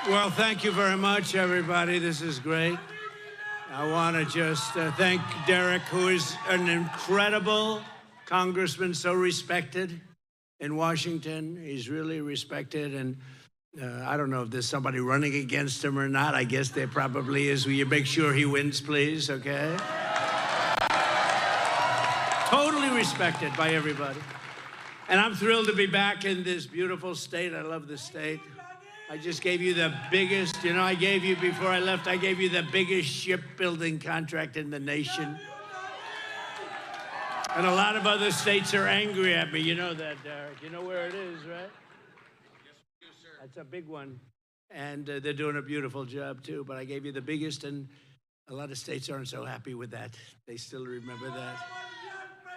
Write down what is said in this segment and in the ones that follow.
Well, thank you very much, everybody. This is great. I want to just thank Derek, who is an incredible congressman, so respected in Washington. He's really respected, and I don't know if there's somebody running against him or not. I guess there probably is. Will you make sure he wins, please, okay? Totally respected by everybody. And I'm thrilled to be back in this beautiful state. I love this state. I just gave you the biggest, I gave you, before I left, I gave you the biggest shipbuilding contract in the nation. And a lot of other states are angry at me. You know that, Derek. You know where it is, right? Yes, we do, sir. That's a big one. And they're doing a beautiful job, too. But I gave you the biggest, and a lot of states aren't so happy with that. They still remember that.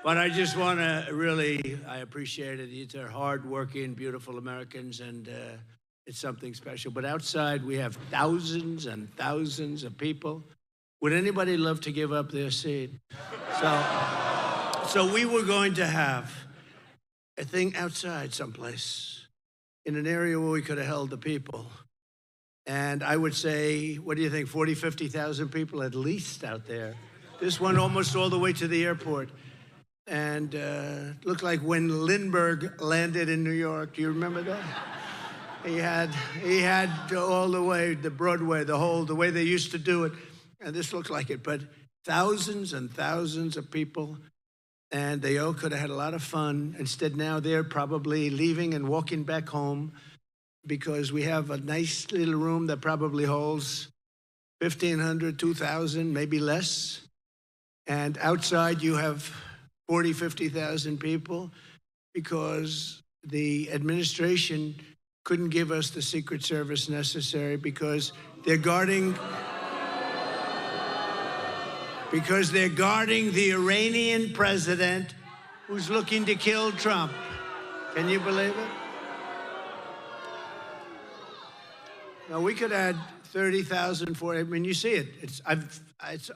But I just want to really, I appreciate it. These are hardworking, beautiful Americans, and it's something special. But outside, we have thousands and thousands of people. Would anybody love to give up their seat? So we were going to have a thing outside someplace, in an area where we could have held the people. And I would say, what do you think, 40, 50,000 people at least out there. This one almost all the way to the airport. And looked like when Lindbergh landed in New York. Do you remember that? He had all the way, the Broadway, the way they used to do it. And this looked like it, but thousands and thousands of people, and they all could have had a lot of fun. Instead, now they're probably leaving and walking back home because we have a nice little room that probably holds 1,500, 2,000, maybe less. And outside you have 40, 50,000 people because the administration couldn't give us the Secret Service necessary because they're guarding the Iranian president who's looking to kill Trump. Can you believe it? Now, we could add 30,000 for it. I mean, you see it. It's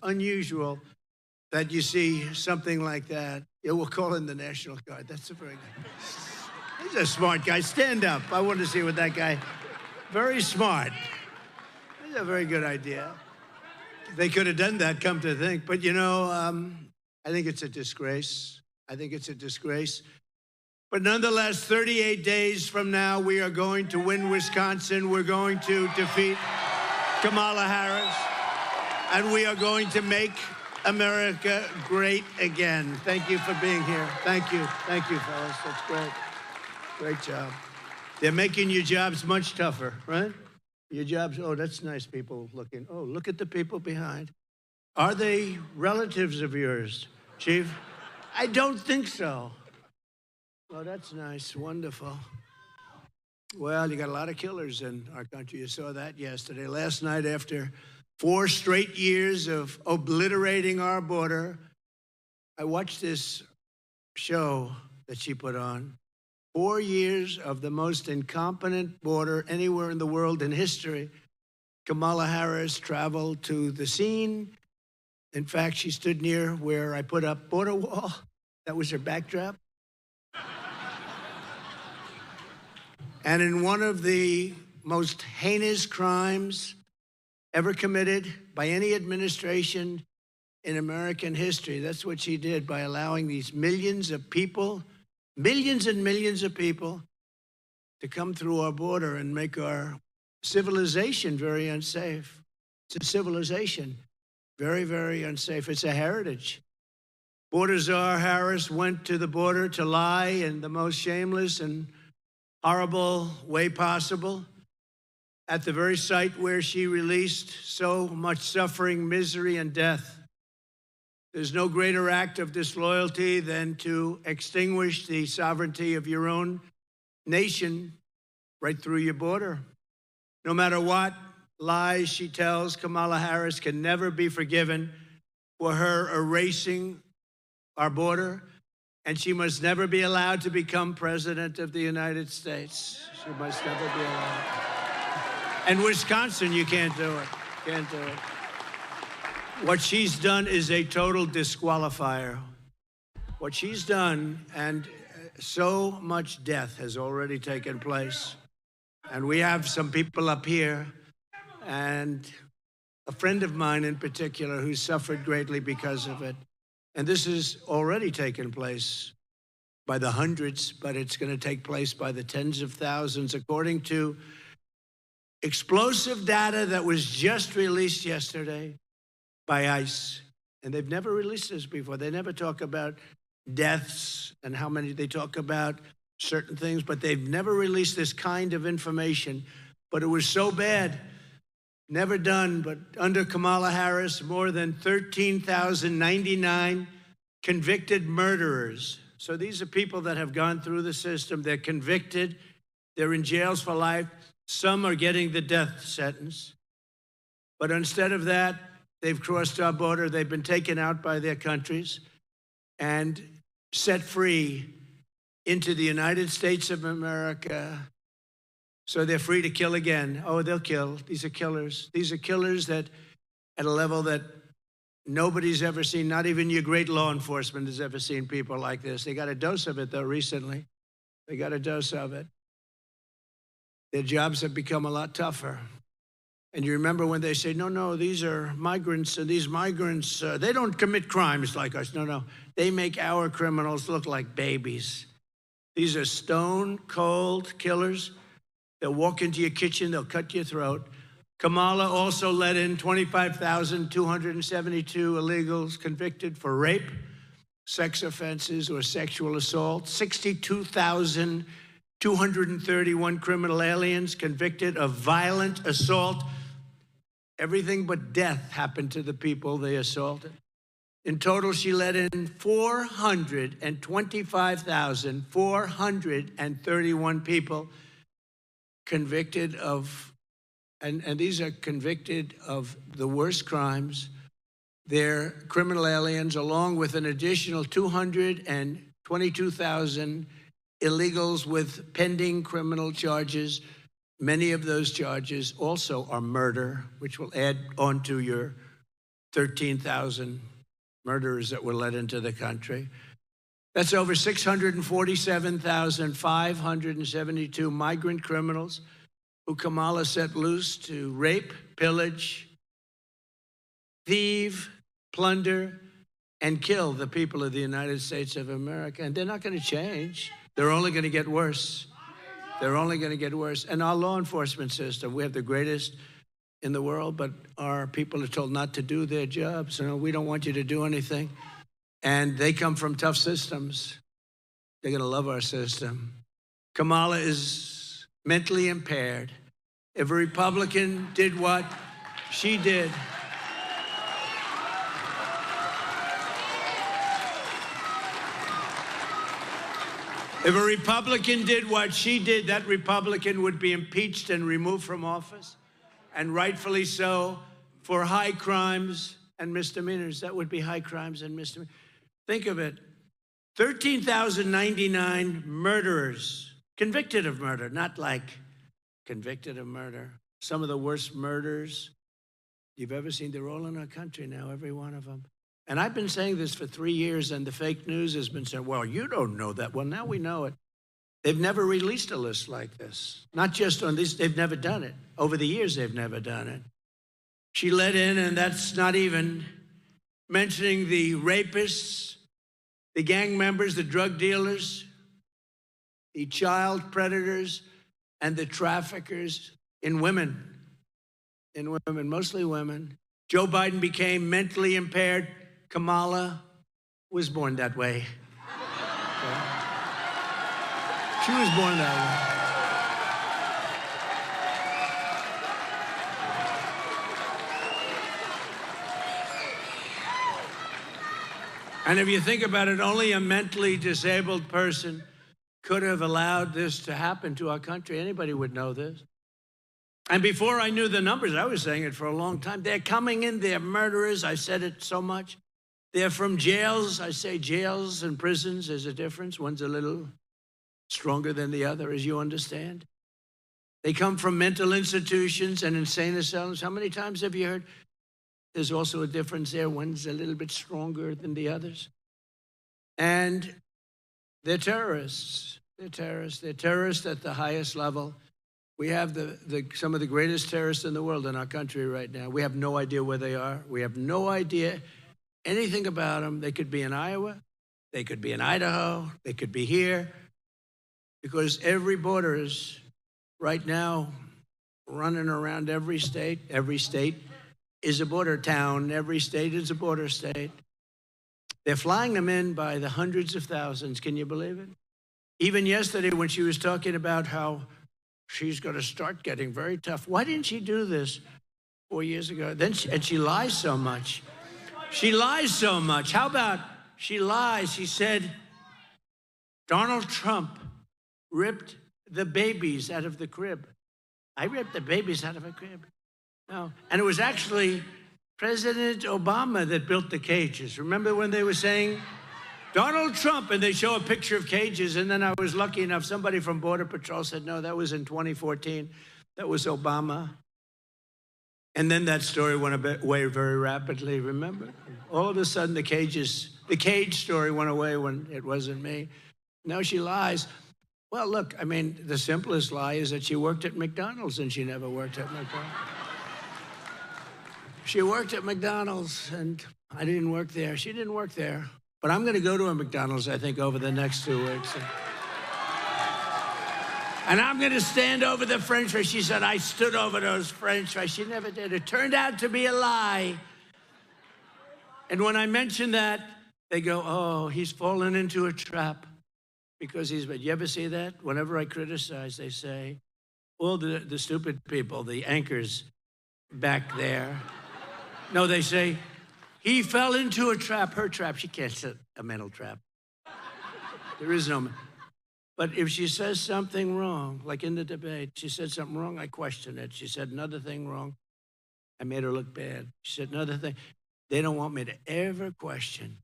unusual that you see something like that. Yeah, we'll call in the National Guard. That's a very good. He's a smart guy. Stand up. I want to see what that guy. Very smart. That's a very good idea. They could have done that, come to think. But, I think it's a disgrace. I think it's a disgrace. But nonetheless, 38 days from now, we are going to win Wisconsin. We're going to defeat Kamala Harris. And we are going to make America great again. Thank you for being here. Thank you. Thank you, fellas. That's great. Great job. They're making your jobs much tougher, right? Your jobs, oh, that's nice people looking. Oh, look at the people behind. Are they relatives of yours, Chief? I don't think so. Oh, that's nice. Wonderful. Well, you got a lot of killers in our country. You saw that yesterday. Last night, after 4 straight years of obliterating our border, I watched this show that she put on. 4 years of the most incompetent border anywhere in the world in history. Kamala Harris traveled to the scene. In fact, she stood near where I put up border wall. That was her backdrop. And in one of the most heinous crimes ever committed by any administration in American history, that's what she did by allowing these millions of people, millions and millions of people, to come through our border and make our civilization very unsafe. It's a civilization, very, very unsafe. It's a heritage. Border Czar Harris went to the border to lie in the most shameless and horrible way possible at the very site where she released so much suffering, misery, and death. There's no greater act of disloyalty than to extinguish the sovereignty of your own nation right through your border. No matter what lies she tells, Kamala Harris can never be forgiven for her erasing our border, and she must never be allowed to become president of the United States. She must never be allowed. And Wisconsin, you can't do it. Can't do it. What she's done is a total disqualifier. What she's done, and so much death has already taken place. And we have some people up here and a friend of mine in particular who suffered greatly because of it. And this has already taken place by the hundreds, but it's going to take place by the tens of thousands, according to explosive data that was just released yesterday by ICE. And they've never released this before. They never talk about deaths and how many. They talk about certain things, but they've never released this kind of information. But it was so bad, never done, but under Kamala Harris, more than 13,099 convicted murderers. So these are people that have gone through the system. They're convicted. They're in jails for life. Some are getting the death sentence. But instead of that, they've crossed our border. They've been taken out by their countries and set free into the United States of America. So they're free to kill again. Oh, they'll kill. These are killers. These are killers that at a level that nobody's ever seen, not even your great law enforcement has ever seen people like this. They got a dose of it, though, recently. They got a dose of it. Their jobs have become a lot tougher. And you remember when they say, no, these are migrants, and these migrants, they don't commit crimes like us. No, they make our criminals look like babies. These are stone-cold killers. They'll walk into your kitchen, they'll cut your throat. Kamala also let in 25,272 illegals convicted for rape, sex offenses, or sexual assault. 62,231 criminal aliens convicted of violent assault. Everything but death happened to the people they assaulted. In total, she let in 425,431 people convicted of, and these are convicted of the worst crimes. They're criminal aliens, along with an additional 222,000 illegals with pending criminal charges. Many of those charges also are murder, which will add on to your 13,000 murderers that were let into the country. That's over 647,572 migrant criminals who Kamala set loose to rape, pillage, thieve, plunder, and kill the people of the United States of America. And they're not going to change. They're only going to get worse. They're only going to get worse. And our law enforcement system, we have the greatest in the world, but our people are told not to do their jobs. You know, we don't want you to do anything. And they come from tough systems. They're going to love our system. Kamala is mentally impaired. If a Republican did what she did, if a Republican did what she did, that Republican would be impeached and removed from office, and rightfully so, for high crimes and misdemeanors. That would be high crimes and misdemeanors. Think of it. 13,099 murderers convicted of murder, not like convicted of murder. Some of the worst murders you've ever seen. They're all in our country now, every one of them. And I've been saying this for 3 years, and the fake news has been saying, well, you don't know that. Well, now we know it. They've never released a list like this. Not just on this, they've never done it. Over the years, they've never done it. She let in, and that's not even mentioning the rapists, the gang members, the drug dealers, the child predators, and the traffickers in women, mostly women. Joe Biden became mentally impaired. Kamala was born that way. Okay. She was born that way. And if you think about it, only a mentally disabled person could have allowed this to happen to our country. Anybody would know this. And before I knew the numbers, I was saying it for a long time, they're coming in, they're murderers. I've said it so much. They're from jails. I say jails and prisons, there's a difference. One's a little stronger than the other, as you understand. They come from mental institutions and insane asylums. How many times have you heard? There's also a difference there. One's a little bit stronger than the others. And they're terrorists. They're terrorists. They're terrorists at the highest level. We have some of the greatest terrorists in the world in our country right now. We have no idea where they are. We have no idea anything about them. They could be in Iowa. They could be in Idaho. They could be here. Because every border is right now running around every state. Every state is a border town. Every state is a border state. They're flying them in by the hundreds of thousands. Can you believe it? Even yesterday when she was talking about how she's going to start getting very tough. Why didn't she do this 4 years ago? And she lies so much. She lies so much. How about she lies? She said Donald Trump ripped the babies out of the crib. I ripped the babies out of a crib. No. And it was actually President Obama that built the cages. Remember when they were saying Donald Trump, and they show a picture of cages, and then I was lucky enough, somebody from Border Patrol said, no, that was in 2014. That was Obama. And then that story went away very rapidly, remember? All of a sudden, the cage story went away when it wasn't me. Now she lies. Well, look, I mean, the simplest lie is that she worked at McDonald's, and she never worked at McDonald's. She worked at McDonald's, and I didn't work there. She didn't work there. But I'm going to go to a McDonald's, I think, over the next 2 weeks. And I'm going to stand over the French fries. She said, I stood over those French fries. She never did. It turned out to be a lie. And when I mention that, they go, oh, he's fallen into a trap. Because you ever see that? Whenever I criticize, they say, all the stupid people, the anchors back there. No, they say, he fell into a trap, her trap. She can't set a mental trap. There is no. But if she says something wrong, like in the debate, she said something wrong, I question it. She said another thing wrong, I made her look bad. She said another thing. They don't want me to ever question.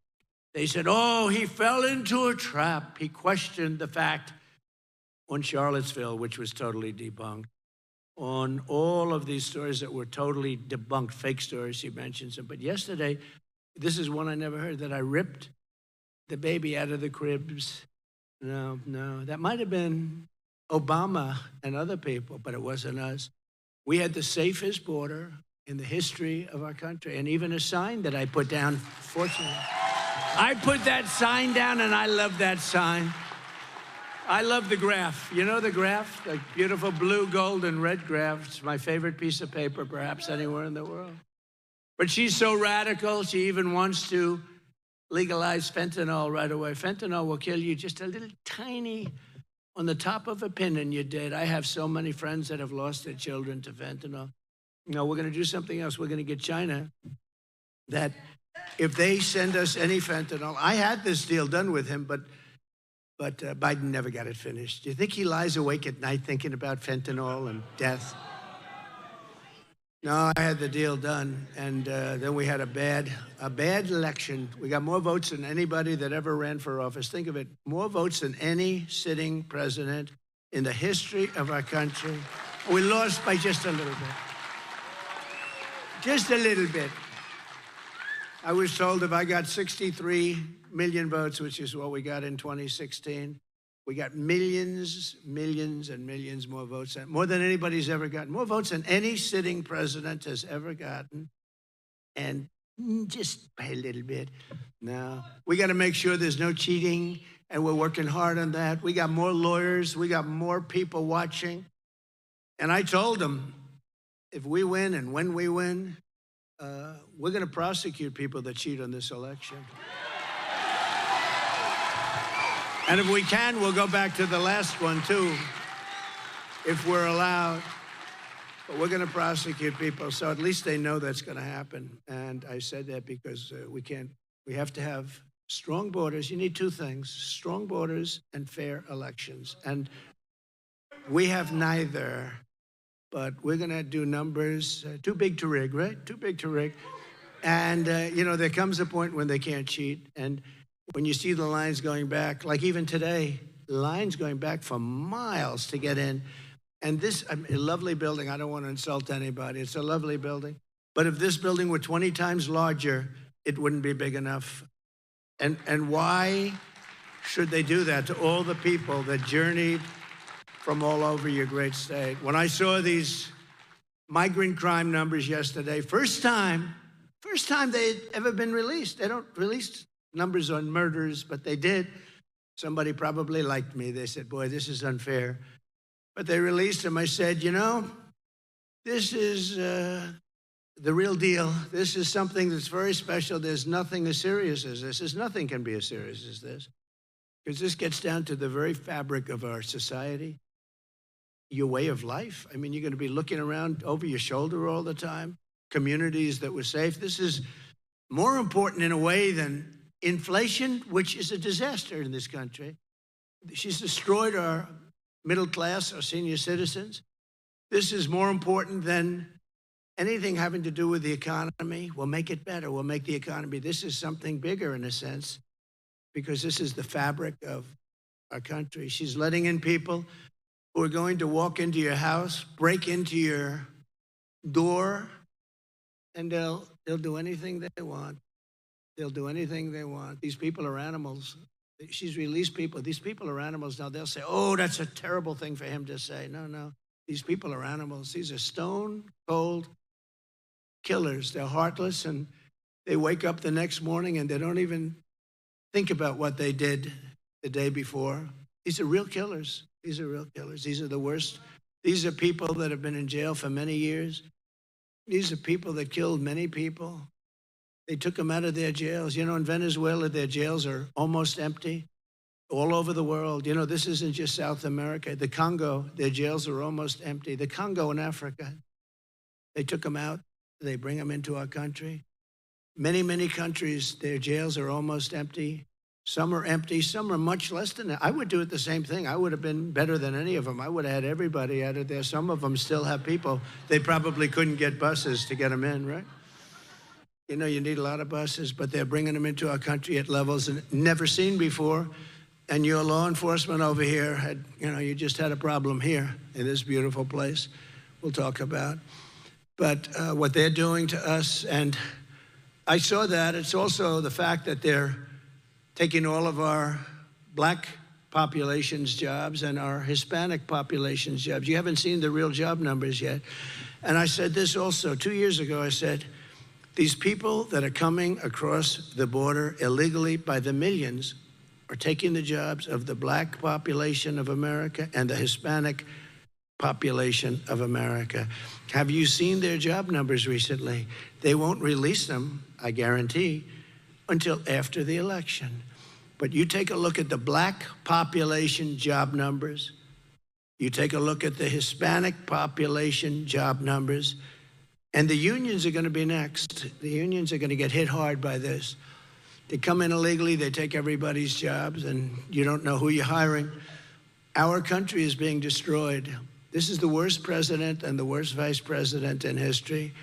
They said, oh, he fell into a trap. He questioned the fact on Charlottesville, which was totally debunked. On all of these stories that were totally debunked, fake stories, she mentions them. But yesterday, this is one I never heard, that I ripped the baby out of the cribs. No, that might have been Obama and other people, but it wasn't us. We had the safest border in the history of our country, and even a sign that I put down, fortunately. I put that sign down, and I love that sign. I love the graph. You know the graph? The beautiful blue, gold, and red graph. It's my favorite piece of paper, perhaps anywhere in the world. But she's so radical, she even wants to legalize fentanyl right away. Fentanyl will kill you just a little tiny, on the top of a pin and you're dead. I have so many friends that have lost their children to fentanyl. No, we're going to do something else. We're going to get China that if they send us any fentanyl, I had this deal done with him, but Biden never got it finished. Do you think he lies awake at night thinking about fentanyl and death? No, I had the deal done, and then we had a bad election. We got more votes than anybody that ever ran for office. Think of it, more votes than any sitting president in the history of our country. We lost by just a little bit. Just a little bit. I was told if I got 63 million votes, which is what we got in 2016, we got millions, millions, and millions more votes, more than anybody's ever gotten, more votes than any sitting president has ever gotten, and just by a little bit. No, we got to make sure there's no cheating, and we're working hard on that. We got more lawyers, we got more people watching, and I told them, if we win and when we win, we're going to prosecute people that cheat on this election. And if we can, we'll go back to the last one, too, if we're allowed. But we're going to prosecute people, so at least they know that's going to happen. And I said that because we have to have strong borders. You need two things, strong borders and fair elections. And we have neither, but we're going to do numbers too big to rig, right? Too big to rig. And, there comes a point when they can't cheat. And when you see the lines going back, like even today, lines going back for miles to get in. And this, a lovely building, I don't want to insult anybody, it's a lovely building. But if this building were 20 times larger, it wouldn't be big enough. And why should they do that to all the people that journeyed from all over your great state. When I saw these migrant crime numbers yesterday, first time they'd ever been released. They don't release numbers on murders, but they did. Somebody probably liked me. They said, boy, this is unfair. But they released them. I said, you know, this is the real deal. This is something that's very special. There's nothing as serious as this. Nothing can be as serious as this. Because this gets down to the very fabric of our society, your way of life. I mean, you're going to be looking around over your shoulder all the time. Communities that were safe. This is more important in a way than inflation, which is a disaster in this country. She's destroyed our middle class, our senior citizens. This is more important than anything having to do with the economy. We'll make it better. We'll make the economy. This is something bigger in a sense, because this is the fabric of our country. She's letting in people who are going to walk into your house, break into your door, and they'll do anything they want. They'll do anything they want. These people are animals. She's released people. These people are animals. Now they'll say, oh, that's a terrible thing for him to say. No. These people are animals. These are stone cold killers. They're heartless, and they wake up the next morning and they don't even think about what they did the day before. These are real killers. These are real killers. These are the worst. These are people that have been in jail for many years. These are people that killed many people. They took them out of their jails. You know, in Venezuela, their jails are almost empty. All over the world. You know, this isn't just South America. The Congo, their jails are almost empty. The Congo in Africa, they took them out. They bring them into our country. Many, many countries, their jails are almost empty. Some are empty. Some are much less than that. I would do it the same thing. I would have been better than any of them. I would have had everybody out of there. Some of them still have people. They probably couldn't get buses to get them in, right? You know, you need a lot of buses, but they're bringing them into our country at levels never seen before. And your law enforcement over here had, you know, you just had a problem here in this beautiful place we'll talk about. But what they're doing to us, and I saw that. It's also the fact that they're taking all of our black population's jobs and our Hispanic population's jobs. You haven't seen the real job numbers yet. And I said this also 2 years ago. I said, these people that are coming across the border illegally by the millions are taking the jobs of the black population of America and the Hispanic population of America. Have you seen their job numbers recently? They won't release them, I guarantee, until after the election. But you take a look at the black population job numbers. You take a look at the Hispanic population job numbers. And the unions are going to be next. The unions are going to get hit hard by this. They come in illegally, they take everybody's jobs, and you don't know who you're hiring. Our country is being destroyed. This is the worst president and the worst vice president in history.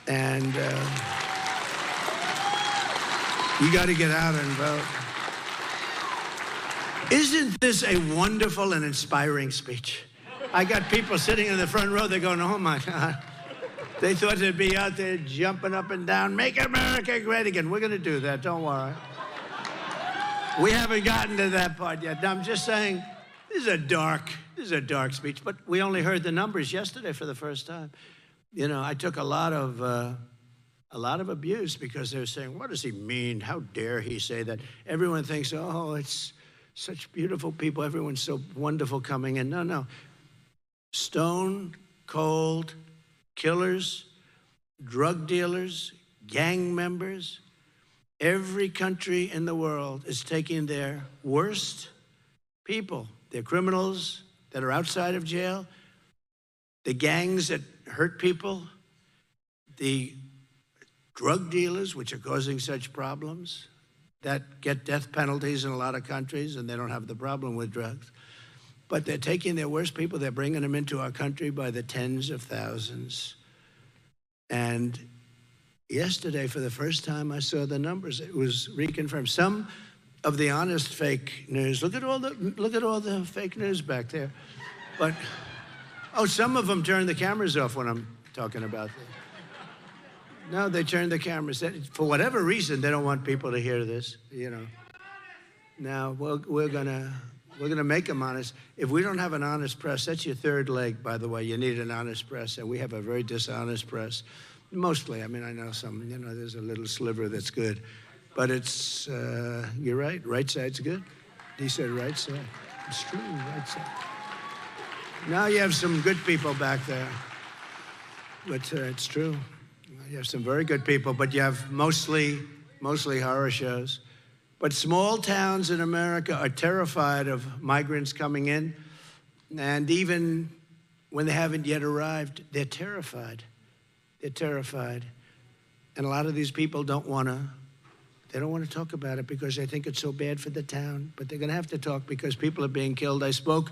And you got to get out and vote. Isn't this a wonderful and inspiring speech? I got people sitting in the front row, they're going, oh my God. They thought they'd be out there jumping up and down, make America great again. We're going to do that, don't worry. We haven't gotten to that part yet. Now, I'm just saying, this is a dark speech, but we only heard the numbers yesterday for the first time. You know, I took a lot of abuse because they were saying, what does he mean? How dare he say that? Everyone thinks, oh, it's such beautiful people. Everyone's so wonderful coming in. No. Stone cold killers, drug dealers, gang members. Every country in the world is taking their worst people, their criminals that are outside of jail, the gangs that hurt people, the drug dealers, which are causing such problems, that get death penalties in a lot of countries, and they don't have the problem with drugs. But they're taking their worst people, they're bringing them into our country by the tens of thousands. And yesterday, for the first time, I saw the numbers. It was reconfirmed. Some of the honest fake news, look at all the fake news back there. But, some of them turn the cameras off when I'm talking about this. No, they turn the cameras. For whatever reason, they don't want people to hear this, you know. Now, we're gonna We're going to make them honest. If we don't have an honest press, that's your third leg, by the way. You need an honest press, and we have a very dishonest press. Mostly. I mean, I know some, there's a little sliver that's good. But it's, you're right, right side's good. He said right side. It's true, right side. Now you have some good people back there. But it's true. You have some very good people, but you have mostly horror shows. But small towns in America are terrified of migrants coming in. And even when they haven't yet arrived, they're terrified. They're terrified. And a lot of these people don't want to talk about it because they think it's so bad for the town. But they're going to have to talk because people are being killed. I spoke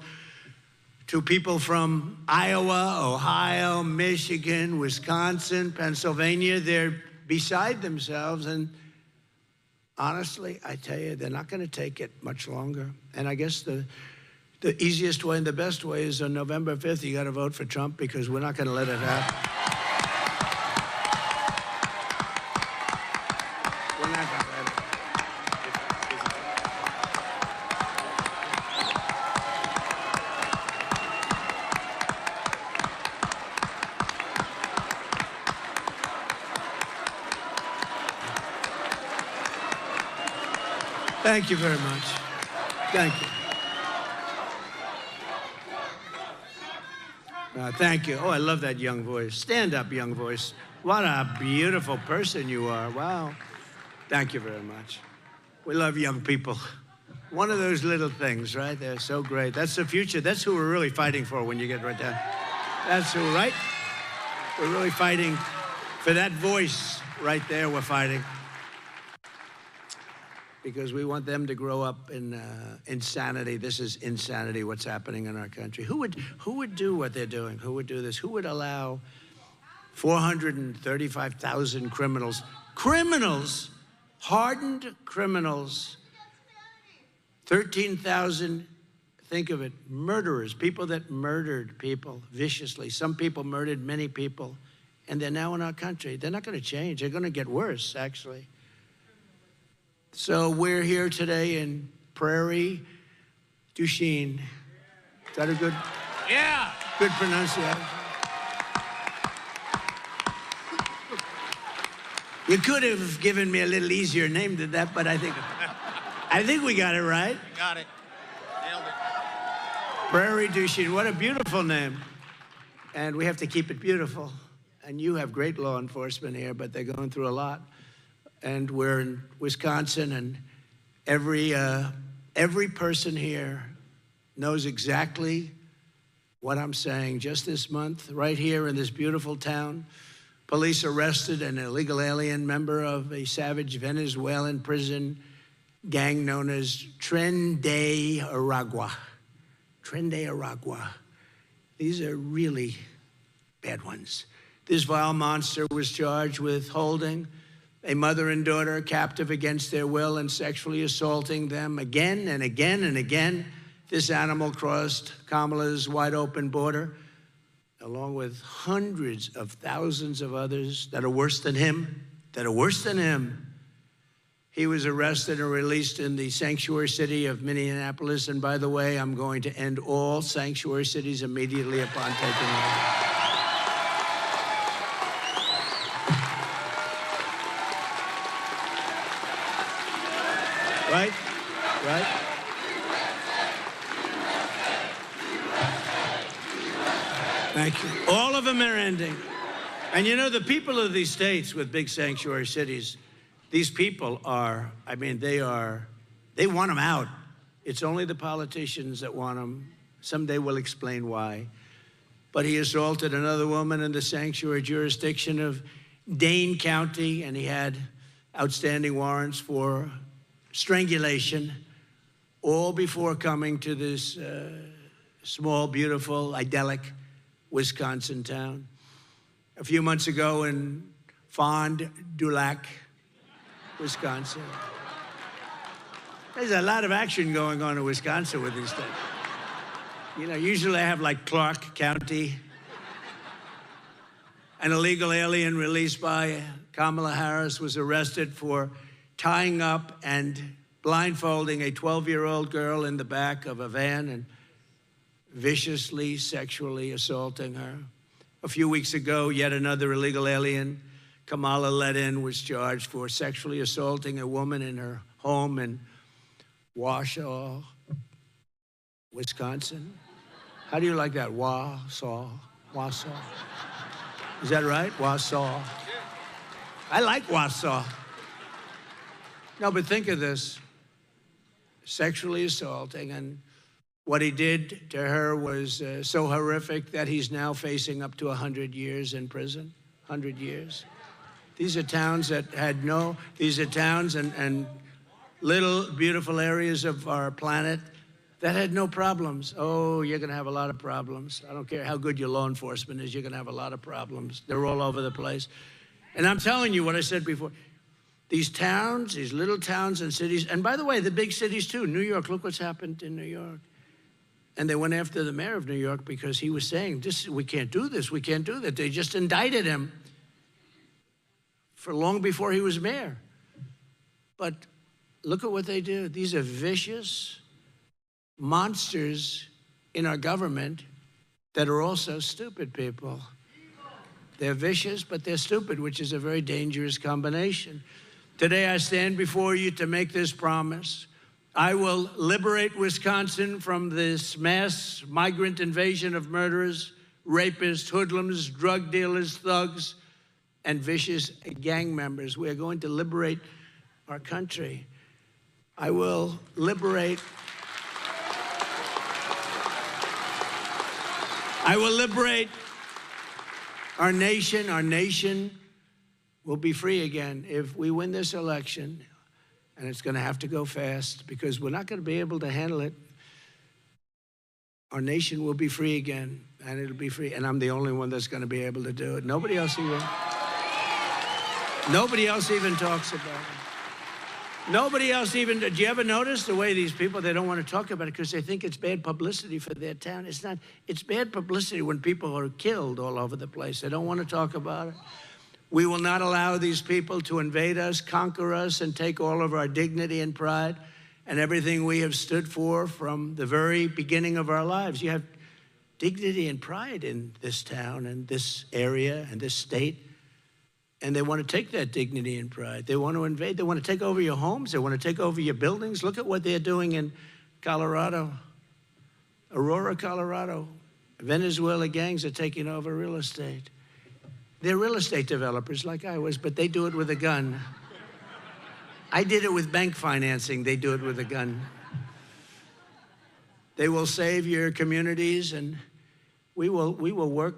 to people from Iowa, Ohio, Michigan, Wisconsin, Pennsylvania. They're beside themselves. And honestly, I tell you, they're not going to take it much longer. And I guess the easiest way and the best way is on November 5th, you got to vote for Trump because we're not going to let it happen. We're not going to let it. Thank you very much. Thank you. Thank you. Oh, I love that young voice. Stand up, young voice. What a beautiful person you are. Wow. Thank you very much. We love young people. One of those little things, right? They're so great. That's the future. That's who we're really fighting for when you get right down. That's who, right? We're really fighting for that voice right there. We're fighting. Because we want them to grow up in insanity. This is insanity, what's happening in our country. Who would do what they're doing? Who would do this? Who would allow 435,000 criminals, hardened criminals, 13,000, think of it, murderers, people that murdered people viciously. Some people murdered many people, and they're now in our country. They're not going to change. They're going to get worse, actually. So we're here today in Prairie du Chien. Is that a good? Yeah. Good pronunciation. You could have given me a little easier name than that, but I think we got it right. You got it. Nailed it. Prairie du Chien. What a beautiful name. And we have to keep it beautiful. And you have great law enforcement here, but they're going through a lot. And we're in Wisconsin, and every person here knows exactly what I'm saying. Just this month, right here in this beautiful town, police arrested an illegal alien member of a savage Venezuelan prison gang known as Tren de Aragua. Tren de Aragua. These are really bad ones. This vile monster was charged with holding a mother and daughter captive against their will and sexually assaulting them again and again and again. This animal crossed Kamala's wide open border, along with hundreds of thousands of others that are worse than him, He was arrested and released in the sanctuary city of Minneapolis. And by the way, I'm going to end all sanctuary cities immediately upon taking over. Right? Thank you. All of them are ending. And you know, the people of these states with big sanctuary cities, these people are, they want them out. It's only the politicians that want them. Someday we'll explain why. But he assaulted another woman in the sanctuary jurisdiction of Dane County, and he had outstanding warrants for strangulation, all before coming to this small, beautiful, idyllic Wisconsin town. A few months ago in Fond du Lac, Wisconsin. There's a lot of action going on in Wisconsin with these things. You know, usually I have like Clark County. An illegal alien released by Kamala Harris was arrested for tying up and blindfolding a 12-year-old girl in the back of a van and viciously sexually assaulting her. A few weeks ago, yet another illegal alien, Kamala Ledin, was charged for sexually assaulting a woman in her home in Wausau, Wisconsin. How do you like that? Wausau. Is that right? Wausau. I like Wausau. No, but think of this. Sexually assaulting, and what he did to her was so horrific that he's now facing up to 100 years in prison. 100 years. These are towns that had no, these are towns and little beautiful areas of our planet that had no problems. Oh, you're gonna have a lot of problems. I don't care how good your law enforcement is, you're gonna have a lot of problems. They're all over the place. And I'm telling you what I said before. These towns, these little towns and cities, and by the way, the big cities too. New York, look what's happened in New York. And they went after the mayor of New York because he was saying, we can't do this, we can't do that. They just indicted him for long before he was mayor. But look at what they do. These are vicious monsters in our government that are also stupid people. They're vicious, but they're stupid, which is a very dangerous combination. Today, I stand before you to make this promise. I will liberate Wisconsin from this mass migrant invasion of murderers, rapists, hoodlums, drug dealers, thugs, and vicious gang members. We are going to liberate our country. I will liberate our nation. Our nation will be free again if we win this election. And it's going to have to go fast because we're not going to be able to handle it. Our nation will be free again, and it'll be free. And I'm the only one that's going to be able to do it. Nobody else even talks about it. Nobody else even, do you ever notice the way these people, they don't want to talk about it because they think it's bad publicity for their town? It's not. It's bad publicity when people are killed all over the place. They don't want to talk about it. We will not allow these people to invade us, conquer us, and take all of our dignity and pride and everything we have stood for from the very beginning of our lives. You have dignity and pride in this town and this area and this state, and they want to take that dignity and pride. They want to invade. They want to take over your homes. They want to take over your buildings. Look at what they're doing in Colorado, Aurora, Colorado. Venezuela gangs are taking over real estate. They're real estate developers like I was, but they do it with a gun. I did it with bank financing. They do it with a gun. They will save your communities, and we will work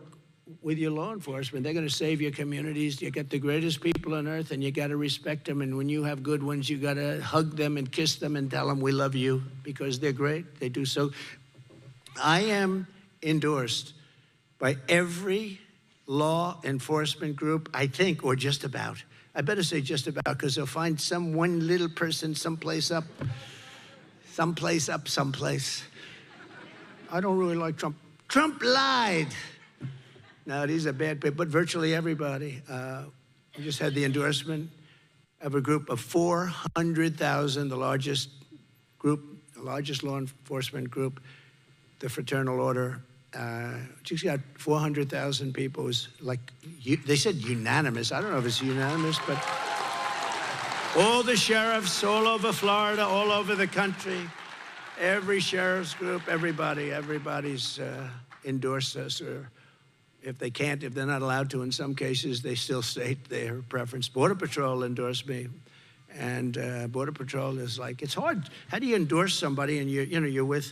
with your law enforcement. They're going to save your communities. You got the greatest people on earth, and you got to respect them. And when you have good ones, you got to hug them and kiss them and tell them we love you because they're great. They do so. I am endorsed by every law enforcement group, I think, or just about. I better say just about, because they'll find some one little person someplace. I don't really like Trump. Trump lied. No, these are bad people, but virtually everybody. We just had the endorsement of a group of 400,000, the largest law enforcement group, the Fraternal Order. She's got 400,000 people. It was like, they said unanimous. I don't know if it's unanimous, but all the sheriffs all over Florida, all over the country, every sheriff's group, everybody's endorsed us. Or if they're not allowed to in some cases, they still state their preference. Border Patrol endorsed me. And Border Patrol is like, it's hard. How do you endorse somebody and you're with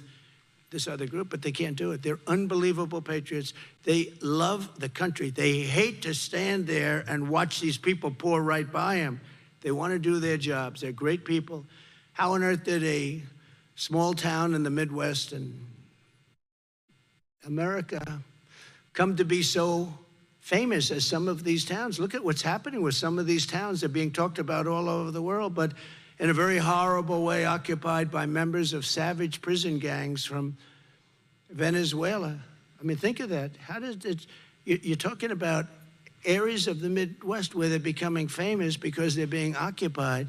this other group, but they can't do it. They're unbelievable patriots. They love the country. They hate to stand there and watch these people pour right by them. They want to do their jobs. They're great people. How on earth did a small town in the Midwest and America come to be so famous as some of these towns? Look at what's happening with some of these towns. They're being talked about all over the world, but in a very horrible way, occupied by members of savage prison gangs from Venezuela. I mean, think of that. How does it, you're talking about areas of the Midwest where they're becoming famous because they're being occupied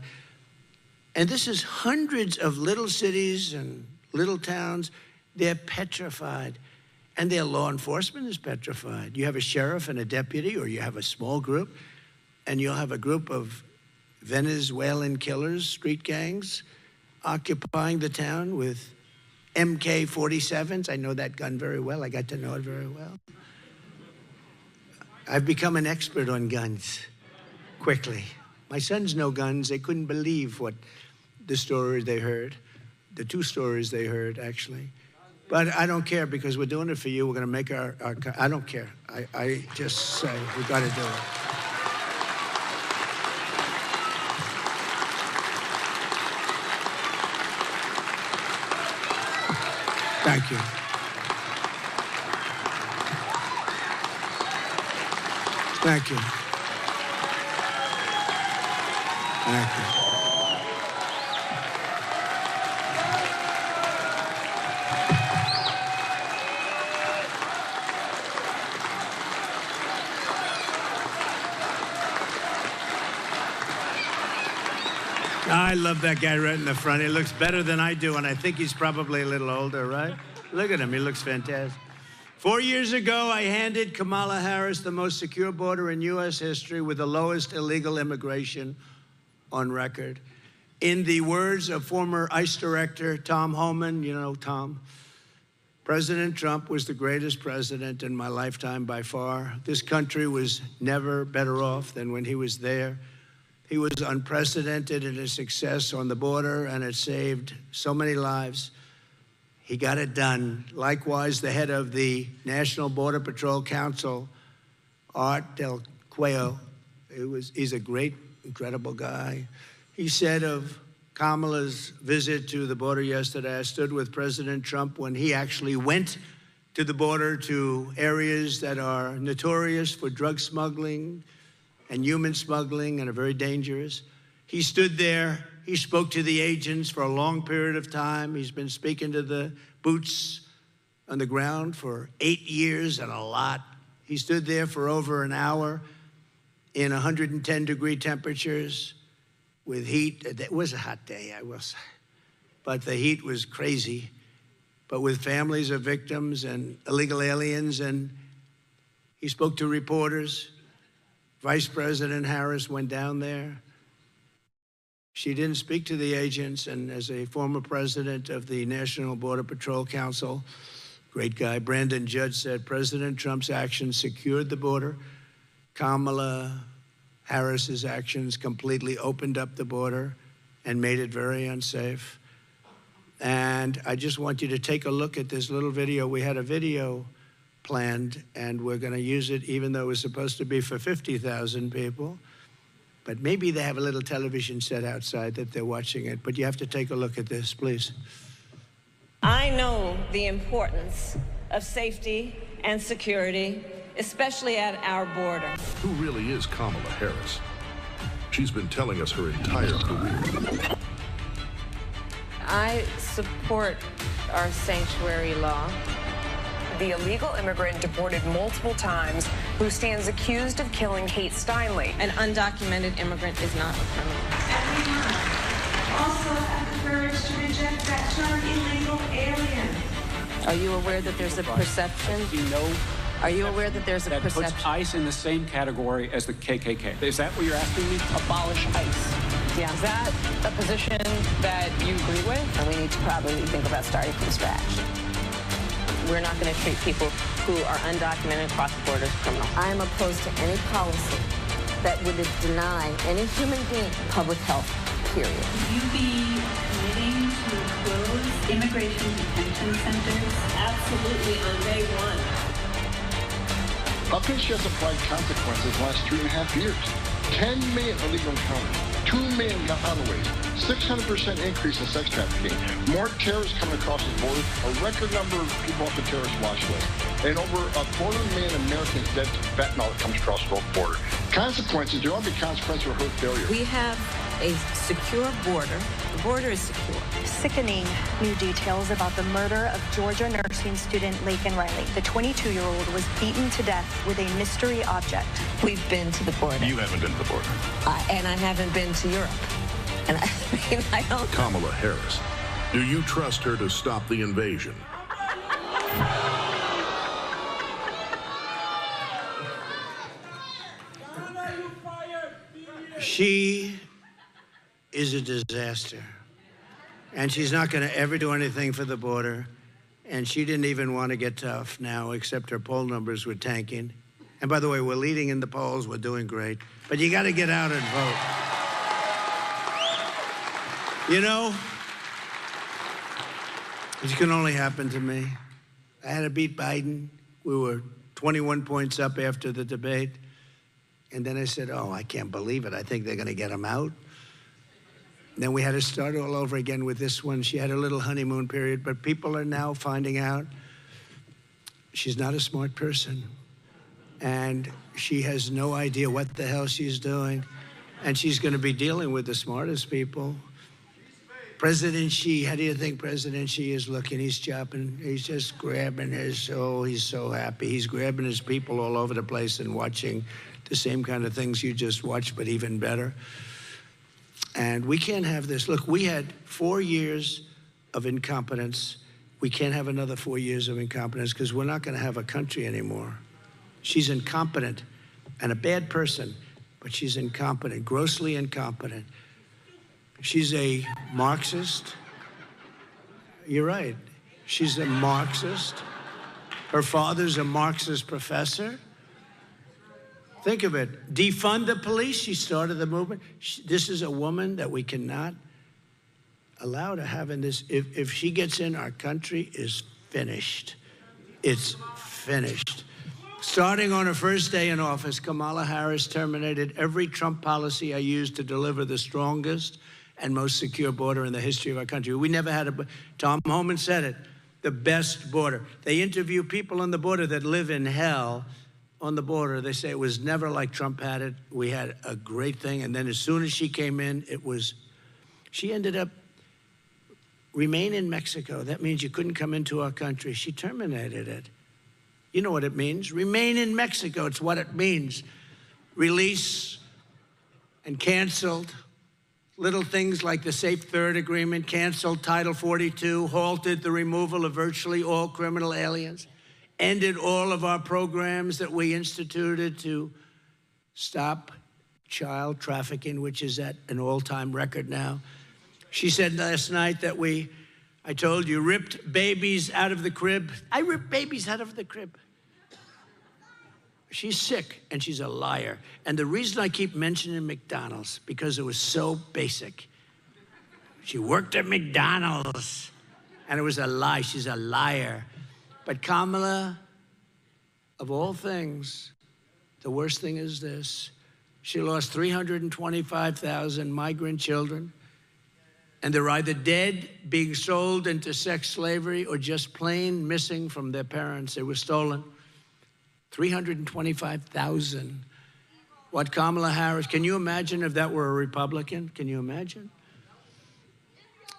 And this is hundreds of little cities and little towns. They're petrified. And their law enforcement is petrified. You have a sheriff and a deputy, or you have a small group, and you'll have a group of Venezuelan killers, street gangs, occupying the town with MK-47s. I know that gun very well. I got to know it very well. I've become an expert on guns quickly. My sons know guns. They couldn't believe what the story they heard, the two stories they heard, actually. But I don't care, because we're doing it for you. We're going to make our I don't care. I just say we got to do it. Thank you. Thank you. Thank you. I love that guy right in the front. He looks better than I do, and I think he's probably a little older, right? Look at him. He looks fantastic. 4 years ago, I handed Kamala Harris the most secure border in U.S. history with the lowest illegal immigration on record. In the words of former ICE Director Tom Homan, you know Tom, President Trump was the greatest president in my lifetime by far. This country was never better off than when he was there. He was unprecedented in his success on the border, and it saved so many lives. He got it done. Likewise, the head of the National Border Patrol Council, Art Del Cuello, he's a great, incredible guy. He said of Kamala's visit to the border yesterday, I stood with President Trump when he actually went to the border, to areas that are notorious for drug smuggling and human smuggling and are very dangerous. He stood there. He spoke to the agents for a long period of time. He's been speaking to the boots on the ground for 8 years and a lot. He stood there for over an hour in 110-degree temperatures with heat. It was a hot day, I will say, but the heat was crazy. But with families of victims and illegal aliens, and he spoke to reporters. Vice President Harris went down there. She didn't speak to the agents, and as a former president of the National Border Patrol Council, great guy, Brandon Judge said, President Trump's actions secured the border. Kamala Harris's actions completely opened up the border and made it very unsafe. And I just want you to take a look at this little video. We had a video planned, and we're going to use it, even though it was supposed to be for 50,000 people. But maybe they have a little television set outside that they're watching it. But you have to take a look at this, please. I know the importance of safety and security, especially at our border. Who really is Kamala Harris? She's been telling us her entire career. I support our sanctuary law. The illegal immigrant deported multiple times who stands accused of killing Kate Steinle. An undocumented immigrant is not a criminal. Everyone also have the courage to reject that term, illegal alien. Are you aware that there's a perception? Are you aware that there's a that perception? puts ICE in the same category as the KKK? Is that what you're asking me? Abolish ICE. Yeah. Is that a position that you agree with? And we need to probably think about starting from scratch. We're not going to treat people who are undocumented across the border as criminals. I am opposed to any policy that would deny any human being public health, period. Would you be committing to close immigration detention centers? Absolutely, on day one. How can she has applied consequences the last 3.5 years? 10 million illegal encounters, 2 million gotaways, 600% increase in sex trafficking, more terrorists coming across the border, a record number of people off the terrorist watch list, and over 250,000 Americans dead to fentanyl that comes across the border. Consequences, there ought to be consequences for her failure. We have a secure border. The border is secure. Sickening new details about the murder of Georgia nursing student Laken Riley. The 22-year-old was beaten to death with a mystery object. We've been to the border. You haven't been to the border. And I haven't been to Europe. And I don't... Kamala Harris. Do you trust her to stop the invasion? She is a disaster. And she's not going to ever do anything for the border. And she didn't even want to get tough now, except her poll numbers were tanking. And by the way, we're leading in the polls. We're doing great. But you got to get out and vote. You know, it can only happen to me. I had to beat Biden. We were 21 points up after the debate. And then I said, oh, I can't believe it. I think they're going to get him out. And then we had to start all over again with this one. She had a little honeymoon period, but people are now finding out she's not a smart person. And she has no idea what the hell she's doing. And she's going to be dealing with the smartest people. President Xi, how do you think President Xi is looking? He's chopping, he's just grabbing his, oh, he's so happy. He's grabbing his people all over the place and watching the same kind of things you just watched, but even better. And we can't have this. Look, we had 4 years of incompetence. We can't have another 4 years of incompetence because we're not going to have a country anymore. She's incompetent and a bad person, but she's incompetent, grossly incompetent. She's a Marxist. You're right. She's a Marxist. Her father's a Marxist professor. Think of it. Defund the police. She started the movement. This is a woman that we cannot allow to have in this. If she gets in, our country is finished. It's finished. Starting on her first day in office, Kamala Harris terminated every Trump policy I used to deliver the strongest and most secure border in the history of our country. We never had a, Tom Homan said it, the best border. They interview people on the border that live in hell on the border. They say it was never like Trump had it. We had a great thing. And then as soon as she came in, she ended up remain in Mexico. That means you couldn't come into our country. She terminated it. You know what it means. Remain in Mexico. It's what it means. Release and canceled. Little things like the Safe Third Agreement, canceled Title 42, halted the removal of virtually all criminal aliens, ended all of our programs that we instituted to stop child trafficking, which is at an all-time record now. She said last night that I told you, ripped babies out of the crib. I ripped babies out of the crib. She's sick, and she's a liar. And the reason I keep mentioning McDonald's, because it was so basic. She worked at McDonald's, and it was a lie. She's a liar. But Kamala, of all things, the worst thing is this. She lost 325,000 migrant children, and they're either dead, being sold into sex slavery, or just plain missing from their parents. They were stolen. 325,000. What Kamala Harris, can you imagine if that were a Republican? Can you imagine?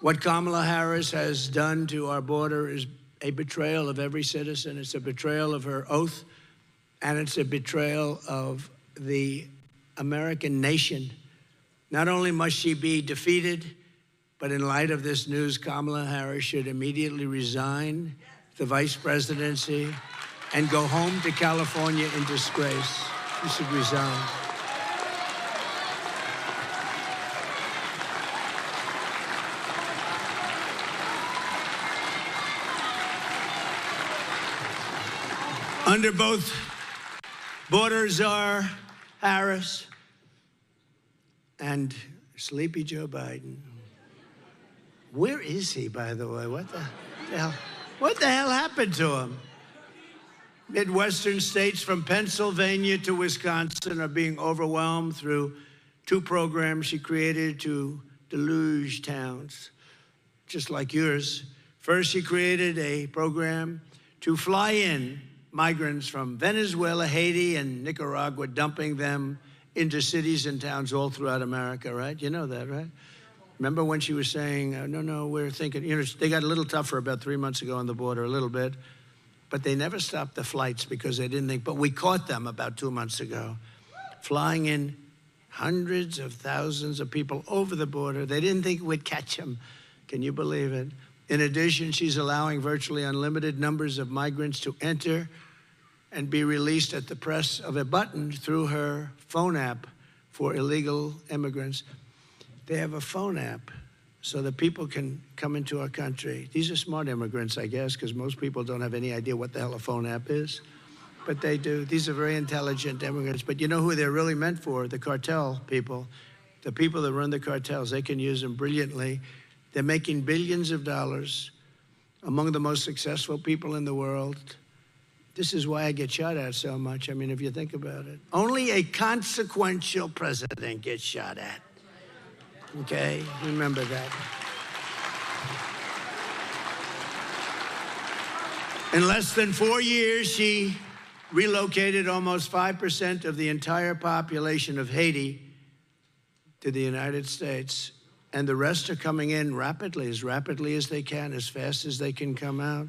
What Kamala Harris has done to our border is a betrayal of every citizen. It's a betrayal of her oath, and it's a betrayal of the American nation. Not only must she be defeated, but in light of this news, Kamala Harris should immediately resign the vice presidency and go home to California in disgrace. She should resign. Under both border czar Harris and sleepy Joe Biden. Where is he, by the way? What the hell happened to him? Midwestern states from Pennsylvania to Wisconsin are being overwhelmed through 2 programs she created to deluge towns, just like yours. First, she created a program to fly in migrants from Venezuela, Haiti, and Nicaragua, dumping them into cities and towns all throughout America, right? You know that, right? Remember when she was saying, no, we're thinking, they got a little tougher about 3 months ago on the border, a little bit. But they never stopped the flights because they didn't think, but we caught them about 2 months ago, flying in hundreds of thousands of people over the border. They didn't think we'd catch them. Can you believe it? In addition, she's allowing virtually unlimited numbers of migrants to enter and be released at the press of a button through her phone app for illegal immigrants. They have a phone app so that people can come into our country. These are smart immigrants, I guess, because most people don't have any idea what the hell a phone app is. But they do. These are very intelligent immigrants. But you know who they're really meant for? The cartel people. The people that run the cartels. They can use them brilliantly. They're making billions of dollars, among the most successful people in the world. This is why I get shot at so much. I mean, if you think about it. Only a consequential president gets shot at. Okay? Remember that. In less than 4 years, she relocated almost 5% of the entire population of Haiti to the United States. And the rest are coming in rapidly as they can, as fast as they can come out.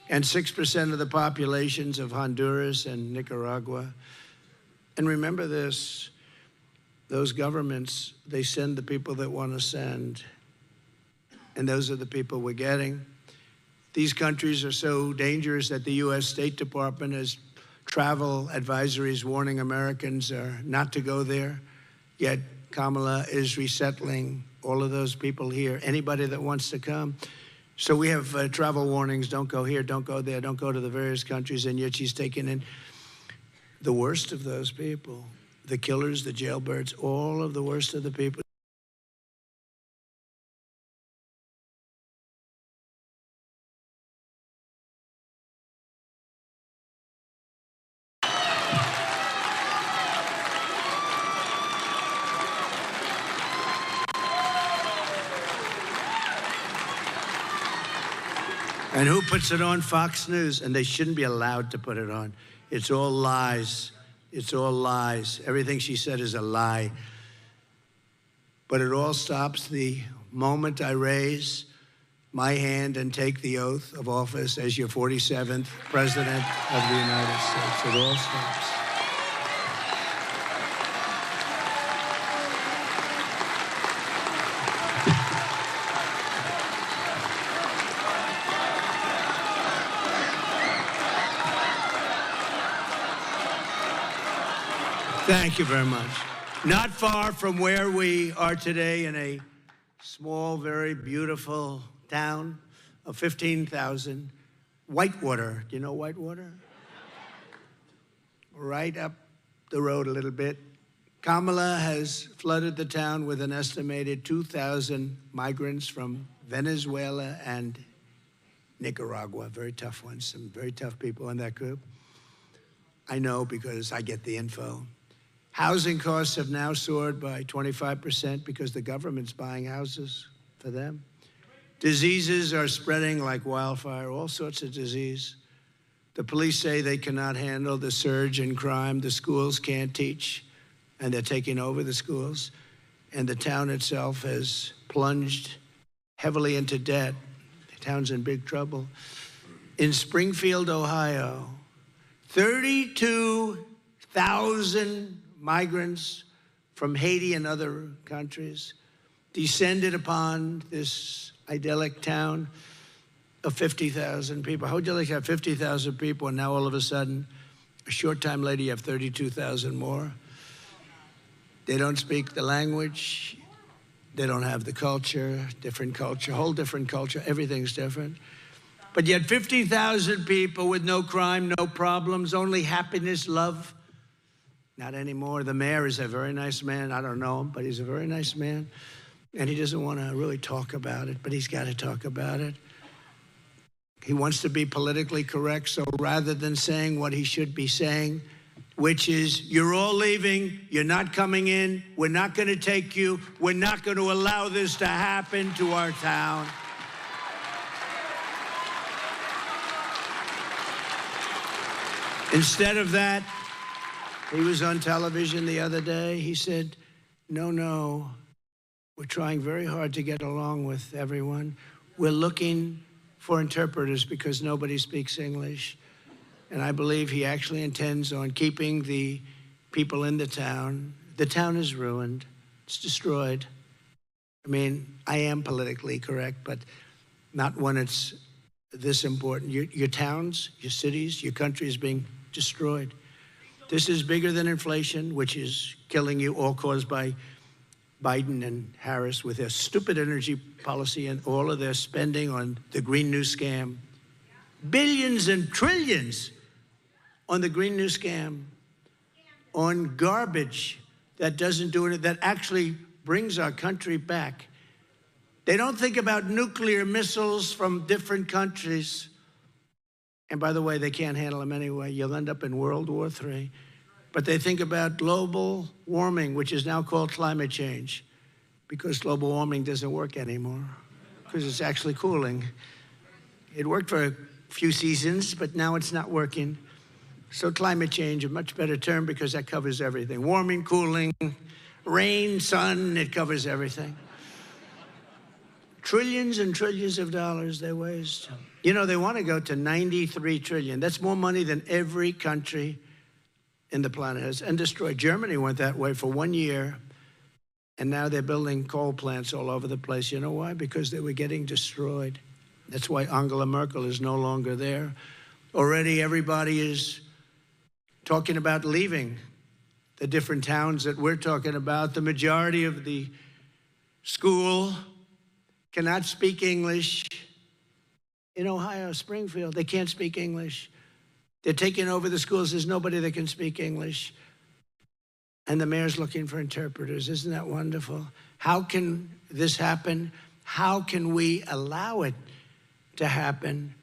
And 6% of the populations of Honduras and Nicaragua. And remember this, those governments, they send the people that want to send. And those are the people we're getting. These countries are so dangerous that the U.S. State Department has travel advisories warning Americans not to go there. Yet Kamala is resettling all of those people here, anybody that wants to come. So we have travel warnings, don't go here, don't go there, don't go to the various countries, and yet she's taking in the worst of those people, the killers, the jailbirds, all of the worst of the people. And who puts it on? Fox News. And they shouldn't be allowed to put it on. It's all lies. It's all lies. Everything she said is a lie. But it all stops the moment I raise my hand and take the oath of office as your 47th President of the United States. It all stops. Thank you very much. Not far from where we are today, in a small, very beautiful town of 15,000, Whitewater. Do you know Whitewater? Right up the road a little bit. Kamala has flooded the town with an estimated 2,000 migrants from Venezuela and Nicaragua. Very tough ones, some very tough people in that group. I know because I get the info. Housing costs have now soared by 25% because the government's buying houses for them. Diseases are spreading like wildfire, all sorts of disease. The police say they cannot handle the surge in crime. The schools can't teach, and they're taking over the schools. And the town itself has plunged heavily into debt. The town's in big trouble. In Springfield, Ohio, 32,000 migrants from Haiti and other countries descended upon this idyllic town of 50,000 people. How would you like to have 50,000 people and now all of a sudden, a short time later, you have 32,000 more? They don't speak the language. They don't have the culture, whole different culture. Everything's different. But yet 50,000 people with no crime, no problems, only happiness, love. Not anymore. The mayor is a very nice man. I don't know him, but he's a very nice man. And he doesn't want to really talk about it, but he's got to talk about it. He wants to be politically correct, so rather than saying what he should be saying, which is, you're all leaving, you're not coming in, we're not going to take you, we're not going to allow this to happen to our town. Instead of that, he was on television the other day. He said, no, we're trying very hard to get along with everyone. We're looking for interpreters because nobody speaks English. And I believe he actually intends on keeping the people in the town, The town is ruined. It's destroyed. I mean, I am politically correct, but not when it's this important. Your towns, your cities, your country is being destroyed. This is bigger than inflation, which is killing you, all caused by Biden and Harris with their stupid energy policy and all of their spending on the Green New Scam. Billions and trillions on the Green New Scam, on garbage that doesn't do it, that actually brings our country back. They don't think about nuclear missiles from different countries. And by the way, they can't handle them anyway. You'll end up in World War III. But they think about global warming, which is now called climate change, because global warming doesn't work anymore, because it's actually cooling. It worked for a few seasons, but now it's not working. So climate change, a much better term, because that covers everything. Warming, cooling, rain, sun, it covers everything. Trillions and trillions of dollars they waste. You know, they want to go to 93 trillion. That's more money than every country in the planet has, and destroyed. Germany went that way for 1 year, and now they're building coal plants all over the place. You know why? Because they were getting destroyed. That's why Angela Merkel is no longer there. Already everybody is talking about leaving the different towns that we're talking about. The majority of the school cannot speak English. In Ohio, Springfield, they can't speak English. They're taking over the schools. There's nobody that can speak English. And the mayor's looking for interpreters. Isn't that wonderful? How can this happen? How can we allow it to happen?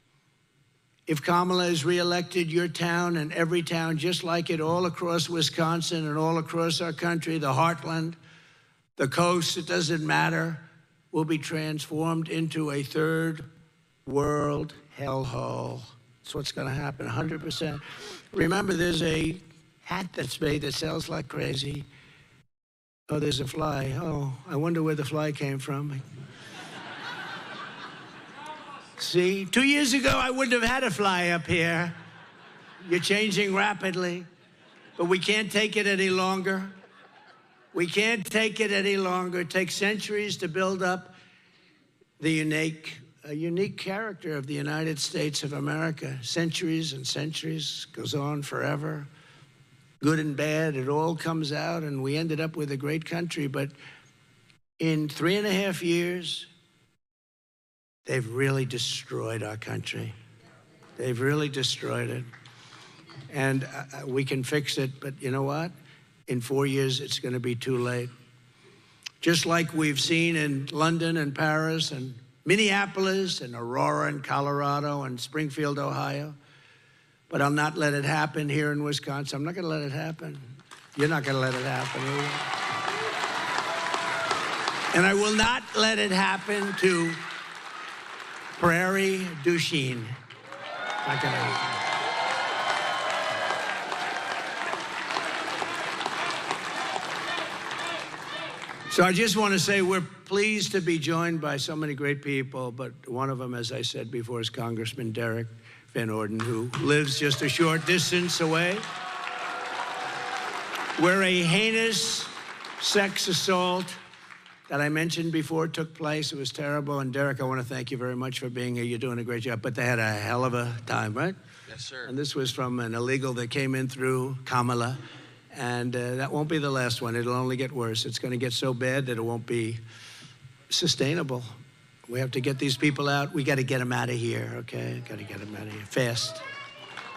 If Kamala is reelected, your town and every town just like it all across Wisconsin and all across our country, the heartland, the coast, it doesn't matter, will be transformed into a third world hellhole. That's what's going to happen, 100%. Remember, there's a hat that's made that sells like crazy. Oh, there's a fly. Oh, I wonder where the fly came from. See, 2 years ago, I wouldn't have had a fly up here. You're changing rapidly, but we can't take it any longer. We can't take it any longer. It takes centuries to build up the unique character of the United States of America. Centuries and centuries, goes on forever. Good and bad, it all comes out, and we ended up with a great country. But in 3.5 years, they've really destroyed our country. They've really destroyed it. And we can fix it, but you know what? In 4 years, it's going to be too late. Just like we've seen in London and Paris and Minneapolis and Aurora and Colorado and Springfield, Ohio. But I'll not let it happen here in Wisconsin. I'm not going to let it happen. You're not going to let it happen either. And I will not let it happen to Prairie du Chien. Not going to happen. So I just want to say we're pleased to be joined by so many great people, but one of them, as I said before, is Congressman Derek Van Orden, who lives just a short distance away, where a heinous sex assault that I mentioned before took place. It was terrible. And Derek, I want to thank you very much for being here. You're doing a great job. But they had a hell of a time, right? Yes, sir. And this was from an illegal that came in through Kamala. And that won't be the last one. It'll only get worse. It's going to get so bad that it won't be sustainable. We have to get these people out. We got to get them out of here, okay? Got to get them out of here fast.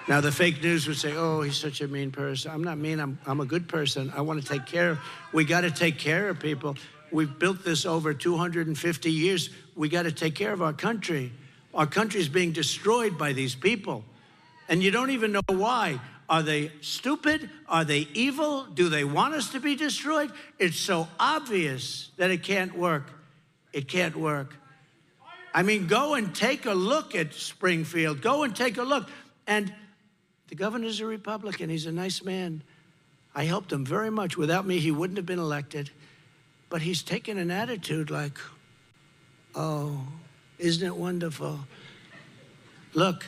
Now, the fake news would say, oh, he's such a mean person. I'm not mean. I'm a good person. I want to take care of. We got to take care of people. We've built this over 250 years. We got to take care of our country. Our country's being destroyed by these people. And you don't even know why. Are they stupid? Are they evil? Do they want us to be destroyed? It's so obvious that it can't work. It can't work. I mean, go and take a look at Springfield. Go and take a look. And the governor's a Republican. He's a nice man. I helped him very much. Without me, he wouldn't have been elected. But he's taken an attitude like, oh, isn't it wonderful? Look,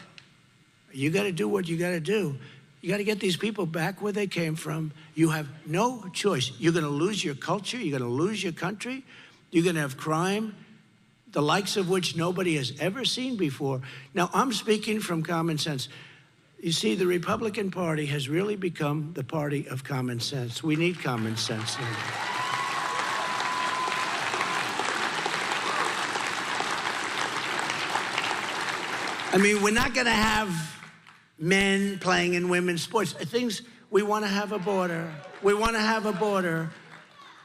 you got to do what you got to do. You got to get these people back where they came from. You have no choice. You're going to lose your culture. You're going to lose your country. You're going to have crime, the likes of which nobody has ever seen before. Now, I'm speaking from common sense. You see, the Republican Party has really become the party of common sense. We need common sense now. I mean, we're not going to have men playing in women's sports. We want to have a border. We want to have a border.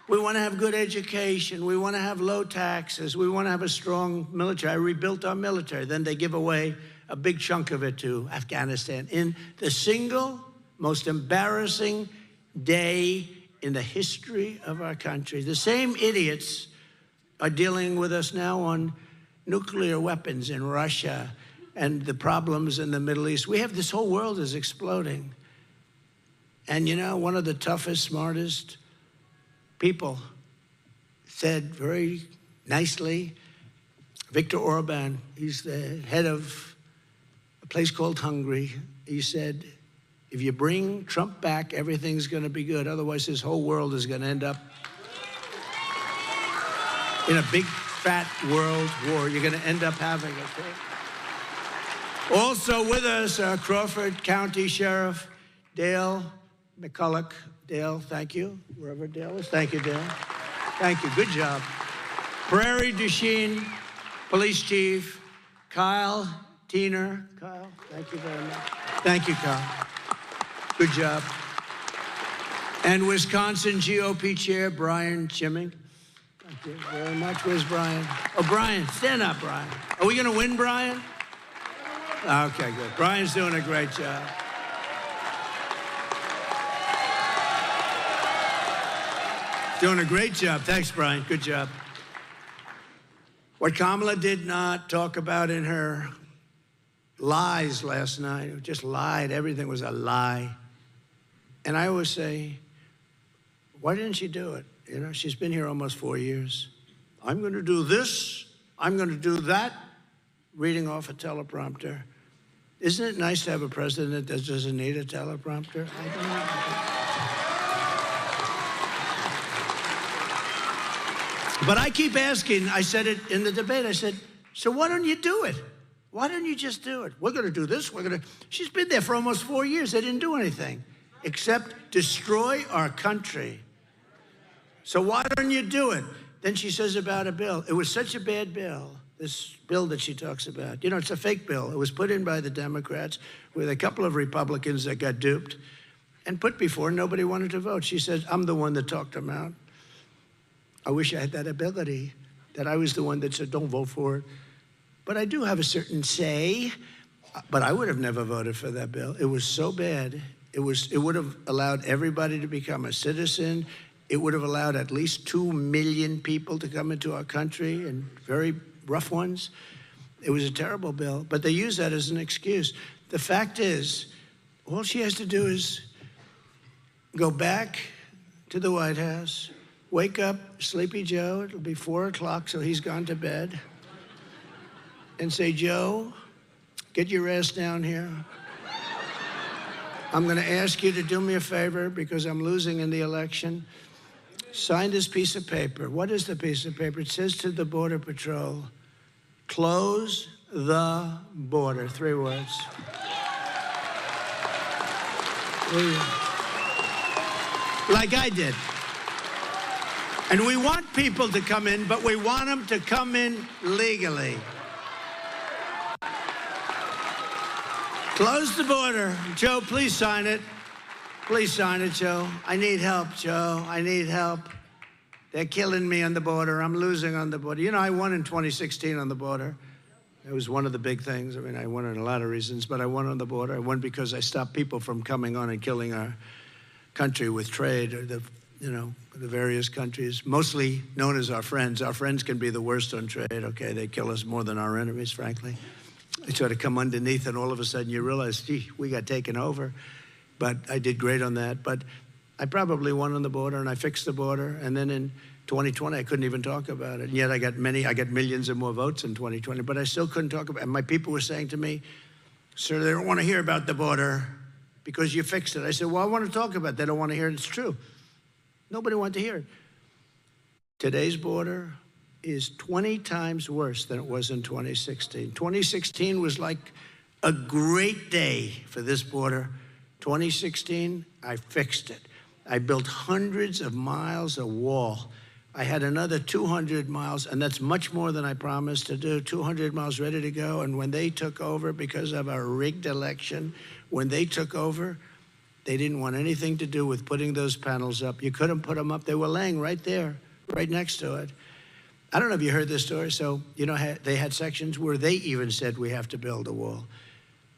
We want to have good education. We want to have low taxes. We want to have a strong military. I rebuilt our military. Then they give away a big chunk of it to Afghanistan in the single most embarrassing day in the history of our country. The same idiots are dealing with us now on nuclear weapons in Russia and the problems in the Middle East. This whole world is exploding. And you know, one of the toughest, smartest people said very nicely, Viktor Orban, he's the head of a place called Hungary. He said, if you bring Trump back, everything's going to be good. Otherwise, this whole world is going to end up in a big, fat world war. You're going to end up having it. Also with us, Crawford County Sheriff Dale McCulloch. Dale, thank you, wherever Dale is. Thank you, Dale. Thank you, good job. Prairie du Chien Police Chief Kyle Teener. Kyle, thank you very much. Thank you, Kyle. Good job. And Wisconsin GOP Chair Brian Chimming. Thank you very much. Where's Brian? Oh, Brian, stand up, Brian. Are we going to win, Brian? Okay, good. Brian's doing a great job. Doing a great job. Thanks, Brian. Good job. What Kamala did not talk about in her lies last night, just lied. Everything was a lie. And I always say, why didn't she do it? You know, she's been here almost 4 years. I'm going to do this. I'm going to do that. Reading off a teleprompter. Isn't it nice to have a president that doesn't need a teleprompter? But I keep asking, I said it in the debate, I said, so why don't you do it? Why don't you just do it? We're going to do this, She's been there for almost 4 years. They didn't do anything except destroy our country. So why don't you do it? Then she says about a bill. It was such a bad bill, this bill that she talks about. You know, it's a fake bill. It was put in by the Democrats with a couple of Republicans that got duped and put before nobody wanted to vote. She said, I'm the one that talked them out. I wish I had that ability, that I was the one that said, don't vote for it. But I do have a certain say, but I would have never voted for that bill. It was so bad. It would have allowed everybody to become a citizen. It would have allowed at least 2 million people to come into our country, and very rough ones. It was a terrible bill, but they use that as an excuse. The fact is, all she has to do is go back to the White House, wake up Sleepy Joe, it'll be 4 o'clock, so he's gone to bed, and say, Joe, get your ass down here. I'm going to ask you to do me a favor because I'm losing in the election. Sign this piece of paper. What is the piece of paper? It says to the Border Patrol, close the border. 3 words. Like I did. And we want people to come in, but we want them to come in legally. Close the border. Joe, please sign it. Please sign it, Joe. I need help, Joe. I need help. They're killing me on the border. I'm losing on the border. You know, I won in 2016 on the border. It was one of the big things. I mean, I won on a lot of reasons, but I won on the border. I won because I stopped people from coming on and killing our country with trade, or the various countries, mostly known as our friends. Our friends can be the worst on trade, okay? They kill us more than our enemies, frankly. They try to come underneath, and all of a sudden you realize, gee, we got taken over. But I did great on that. But I probably won on the border, and I fixed the border. And then in 2020, I couldn't even talk about it. And yet I got millions and more votes in 2020, but I still couldn't talk about it. And my people were saying to me, sir, they don't want to hear about the border. because you fixed it. I said, well, I want to talk about it. They don't want to hear it. It's true. Nobody wanted to hear it. Today's border is 20 times worse than it was in 2016. 2016 was like a great day for this border. 2016, I fixed it. I built hundreds of miles of wall. I had another 200 miles, and that's much more than I promised to do, 200 miles ready to go. And when they took over, because of a rigged election, when they took over, they didn't want anything to do with putting those panels up. You couldn't put them up. They were laying right there, right next to it. I don't know if you heard this story. So, you know, they had sections where they even said we have to build a wall.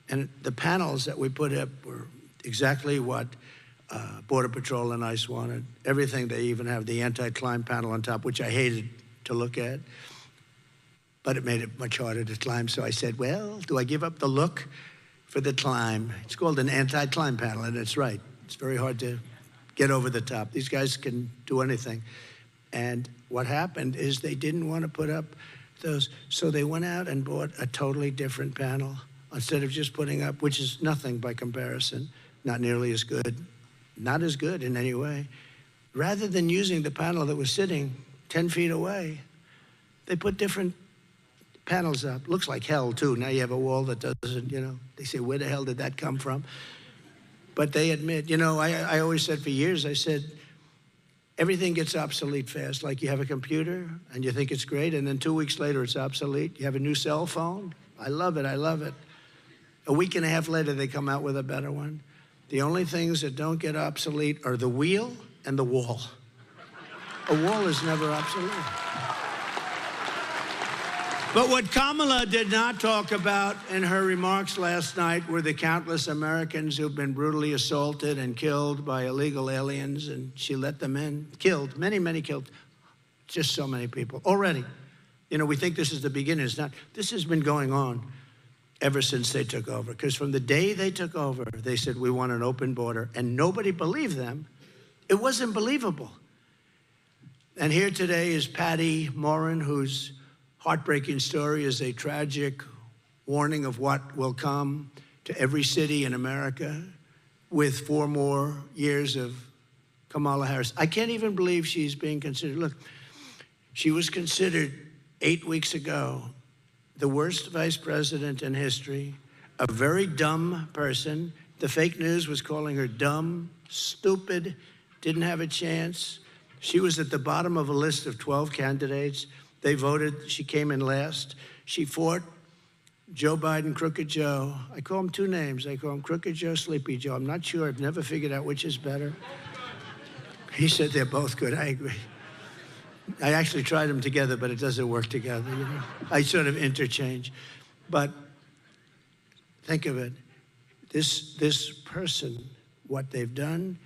And the panels that we put up were exactly what Border Patrol and ICE wanted. Everything. They even have the anti-climb panel on top, which I hated to look at. But it made it much harder to climb. So I said, well, do I give up the look for the climb? It's called an anti-climb panel, and it's right. It's very hard to get over the top. These guys can do anything. And what happened is they didn't want to put up those. So they went out and bought a totally different panel instead of just putting up, which is nothing by comparison, not nearly as good, not as good in any way. Rather than using the panel that was sitting 10 feet away, they put different panels up. Looks like hell, too. Now you have a wall that doesn't, you know, they say, where the hell did that come from? But they admit, you know, I always said for years, I said, everything gets obsolete fast. Like you have a computer and you think it's great, and then 2 weeks later it's obsolete. You have a new cell phone. I love it. I love it. A week and a half later, they come out with a better one. The only things that don't get obsolete are the wheel and the wall. A wall is never obsolete. But what Kamala did not talk about in her remarks last night were the countless Americans who've been brutally assaulted and killed by illegal aliens, and she let them in. Killed, many, many killed. Just so many people already. You know, we think this is the beginning. It's not. This has been going on ever since they took over. Because from the day they took over, they said, we want an open border. And nobody believed them. It wasn't believable. And here today is Patty Morin, whose heartbreaking story is a tragic warning of what will come to every city in America with 4 more years of Kamala Harris. I can't even believe she's being considered. Look, she was considered 8 weeks ago the worst vice president in history, a very dumb person. The fake news was calling her dumb, stupid, didn't have a chance. She was at the bottom of a list of 12 candidates. They voted. She came in last. She fought Joe Biden, Crooked Joe. I call him 2 names. I call him Crooked Joe, Sleepy Joe. I'm not sure. I've never figured out which is better. He said they're both good. I agree. I actually tried them together, but it doesn't work together. You know? I sort of interchange. But think of it. This person, what they've done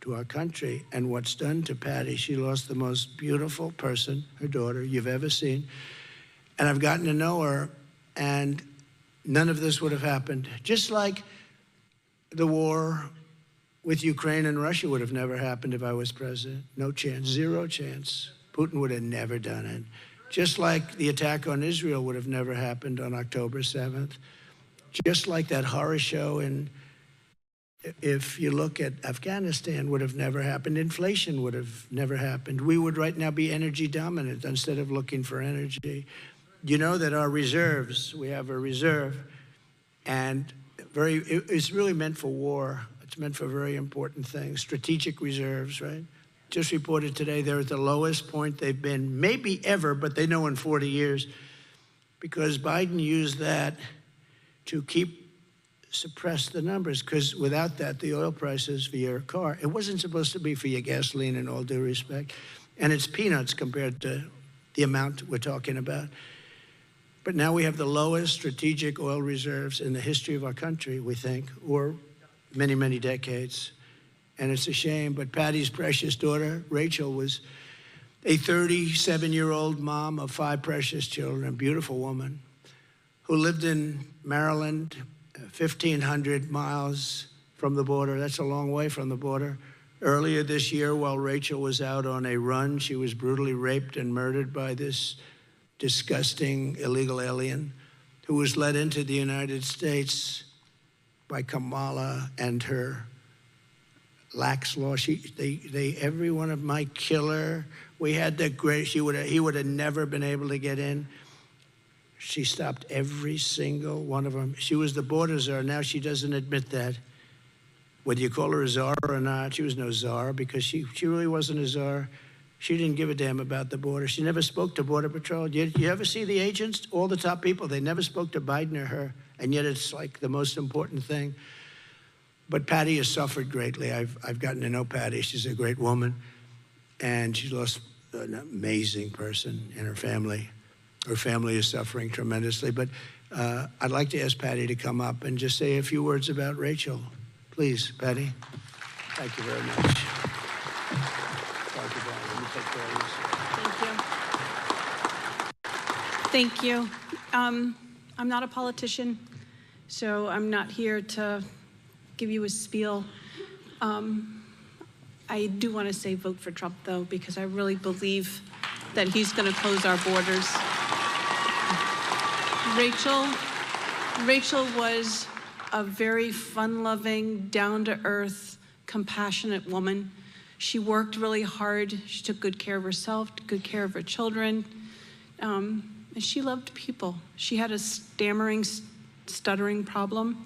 to our country and what's done to Patty. She lost the most beautiful person, her daughter, you've ever seen. And I've gotten to know her, and none of this would have happened. Just like the war with Ukraine and Russia would have never happened if I was president. No chance, 0 chance. Putin would have never done it. Just like the attack on Israel would have never happened on October 7th. Just like that horror show in, if you look at Afghanistan, would have never happened. Inflation would have never happened. We would right now be energy dominant instead of looking for energy. You know that our reserves, we have a reserve, and it's really meant for war. It's meant for very important things. Strategic reserves, right? Just reported today they're at the lowest point they've been, maybe ever, but they know in 40 years, because Biden used that to suppress the numbers, because without that, the oil prices for your car, it wasn't supposed to be for your gasoline, in all due respect, and it's peanuts compared to the amount we're talking about. But now we have the lowest strategic oil reserves in the history of our country, we think, or many, many decades. And it's a shame, but Patty's precious daughter, Rachel, was a 37-year-old mom of 5 precious children, a beautiful woman, who lived in Maryland, 1,500 miles from the border. That's a long way from the border. Earlier this year, while Rachel was out on a run, she was brutally raped and murdered by this disgusting illegal alien who was led into the United States by Kamala and her lax law. Every one of my killer, we had the great, he would have never been able to get in. She stopped every single one of them. She was the border czar. Now she doesn't admit that. Whether you call her a czar or not, she was no czar because she really wasn't a czar. She didn't give a damn about the border. She never spoke to Border Patrol. You ever see the agents, all the top people? They never spoke to Biden or her, and yet it's like the most important thing. But Patty has suffered greatly. I've gotten to know Patty. She's a great woman, and she lost an amazing person in her family. Her family is suffering tremendously. But I'd like to ask Patty to come up and just say a few words about Rachel. Please, Patty. Thank you very much. Thank you, Patty. Let me take care of this. Thank you. I'm not a politician, so I'm not here to give you a spiel. I do want to say vote for Trump, though, because I really believe that he's going to close our borders. Rachel was a very fun-loving, down-to-earth, compassionate woman. She worked really hard. She took good care of herself, good care of her children, and she loved people. She had a stuttering problem,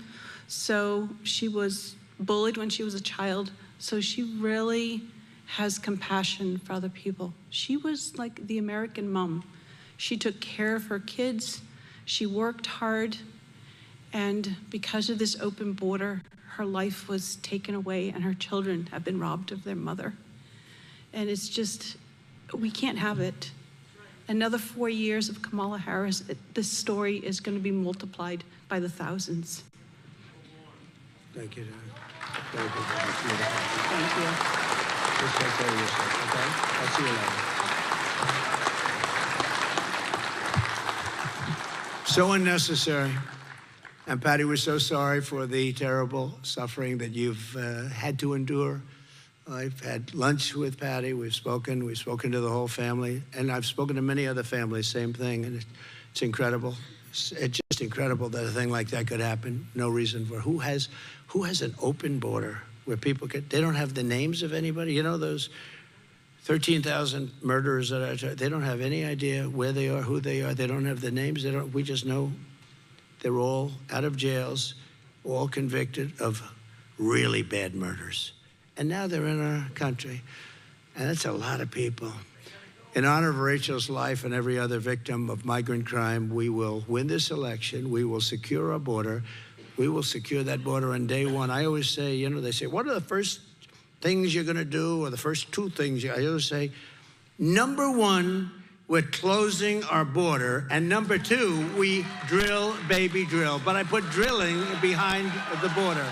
so she was bullied when she was a child, so she really has compassion for other people. She was like the American mom. She took care of her kids, she worked hard, and because of this open border, her life was taken away and her children have been robbed of their mother. And it's just, we can't have it. Another 4 years of Kamala Harris, this story is going to be multiplied by the thousands. Thank you, Dan. Thank you. Thank you. Just take care of yourself, okay? I'll see you later. So unnecessary. And Patty, we're so sorry for the terrible suffering that you've had to endure. I've had lunch with Patty. We've spoken to the whole family, and I've spoken to many other families, same thing, and it's incredible. It's just incredible that a thing like that could happen. No reason for who has an open border where people they don't have the names of anybody. You know, those 13,000 murderers that they don't have any idea where they are, who they are. They don't have the names. We just know they're all out of jails, all convicted of really bad murders. And now they're in our country. And that's a lot of people. In honor of Rachel's life and every other victim of migrant crime, we will win this election. We will secure our border. We will secure that border on day one. I always say, you know, they say, what are the first things you're going to do, or the first two things? I always say, number one, we're closing our border, and number two, we drill, baby, drill. But I put drilling behind the border.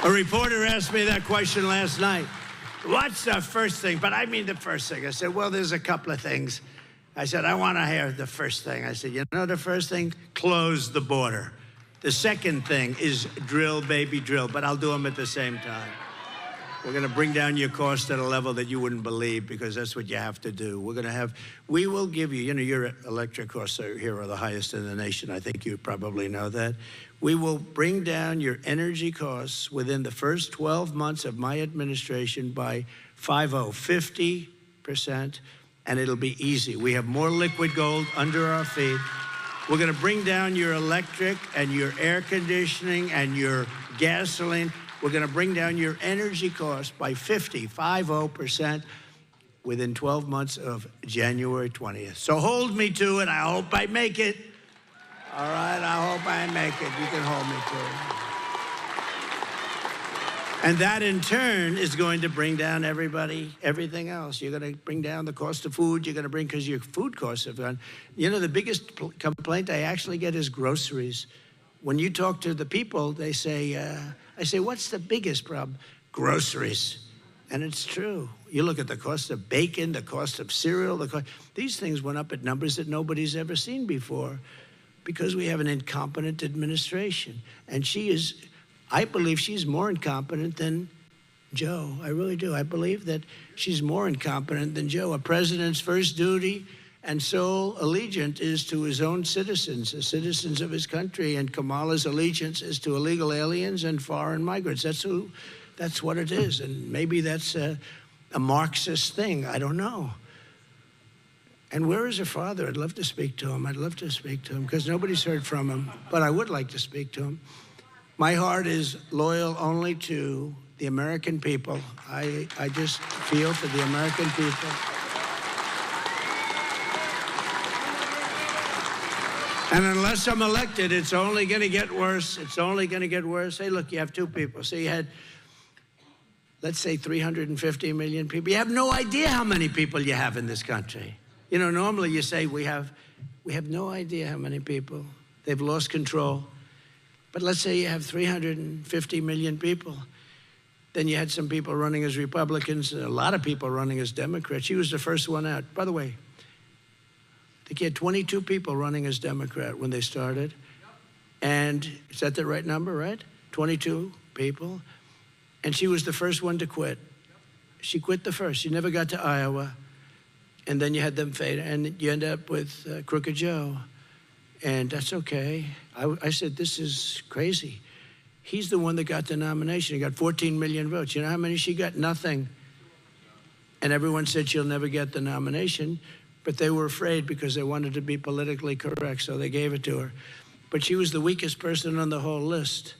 A reporter asked me that question last night. What's the first thing? But I mean the first thing. I said, well, there's a couple of things. I said, I want to hear the first thing. I said, you know the first thing? Close the border. The second thing is drill, baby, drill. But I'll do them at the same time. We're going to bring down your cost at a level that you wouldn't believe, because that's what you have to do. We will give you, you know, your electric costs here are the highest in the nation. I think you probably know that. We will bring down your energy costs within the first 12 months of my administration by 50%, and it'll be easy. We have more liquid gold under our feet. We're going to bring down your electric and your air conditioning and your gasoline. We're going to bring down your energy costs by 50% within 12 months of January 20th. So hold me to it. I hope I make it. All right, I hope I make it. You can hold me to it. And that, in turn, is going to bring down everything else. You're going to bring down the cost of food. You're going to bring, because your food costs have gone. You know, the biggest complaint I actually get is groceries. When you talk to the people, they say, I say, what's the biggest problem? Groceries. And it's true. You look at the cost of bacon, the cost of cereal, these things went up at numbers that nobody's ever seen before, because we have an incompetent administration. And I believe she's more incompetent than Joe. I really do. I believe that she's more incompetent than Joe. A president's first duty and sole allegiance is to his own citizens, the citizens of his country, and Kamala's allegiance is to illegal aliens and foreign migrants. That's what it is, and maybe that's a Marxist thing. I don't know. And where is her father? I'd love to speak to him. I'd love to speak to him because nobody's heard from him, but I would like to speak to him. My heart is loyal only to the American people. I just feel for the American people. And unless I'm elected, it's only going to get worse. It's only going to get worse. Hey, look, you have two people. So you had, let's say, 350 million people. You have no idea how many people you have in this country. You know, normally you say we have no idea how many people. They've lost control. But let's say you have 350 million people. Then you had some people running as Republicans, and a lot of people running as Democrats. She was the first one out. By the way, I think you had 22 people running as Democrat when they started. And is that the right number, right? 22 people. And she was the first one to quit. She quit the first. She never got to Iowa. And then you had them fade, and you end up with Crooked Joe. And that's okay. I said, this is crazy. He's the one that got the nomination. He got 14 million votes. You know how many she got? Nothing. And everyone said she'll never get the nomination, but they were afraid because they wanted to be politically correct, so they gave it to her. But she was the weakest person on the whole list.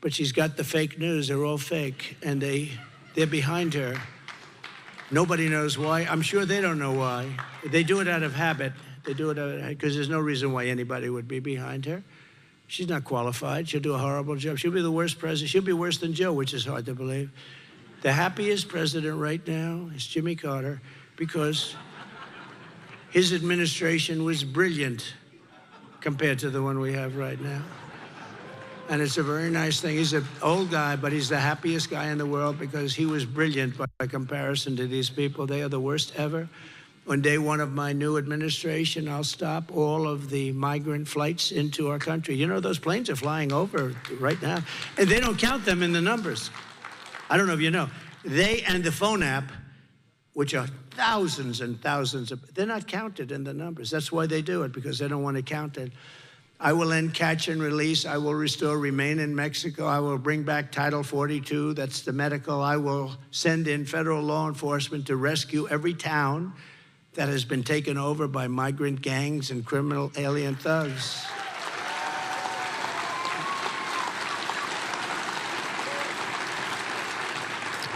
But she's got the fake news. They're all fake, and they're behind her. Nobody knows why. I'm sure they don't know why. They do it out of habit. They do it because there's no reason why anybody would be behind her. She's not qualified. She'll do a horrible job. She'll be the worst president. She'll be worse than Joe, which is hard to believe. The happiest president right now is Jimmy Carter because his administration was brilliant compared to the one we have right now. And it's a very nice thing. He's an old guy, but he's the happiest guy in the world because he was brilliant by comparison to these people. They are the worst ever. On day one of my new administration, I'll stop all of the migrant flights into our country. You know, those planes are flying over right now, and they don't count them in the numbers. I don't know if you know. They and the phone app, which are thousands and thousands of, they're not counted in the numbers. That's why they do it, because they don't want to count it. I will end catch and release. I will restore remain in Mexico. I will bring back Title 42. That's the medical. I will send in federal law enforcement to rescue every town that has been taken over by migrant gangs and criminal alien thugs.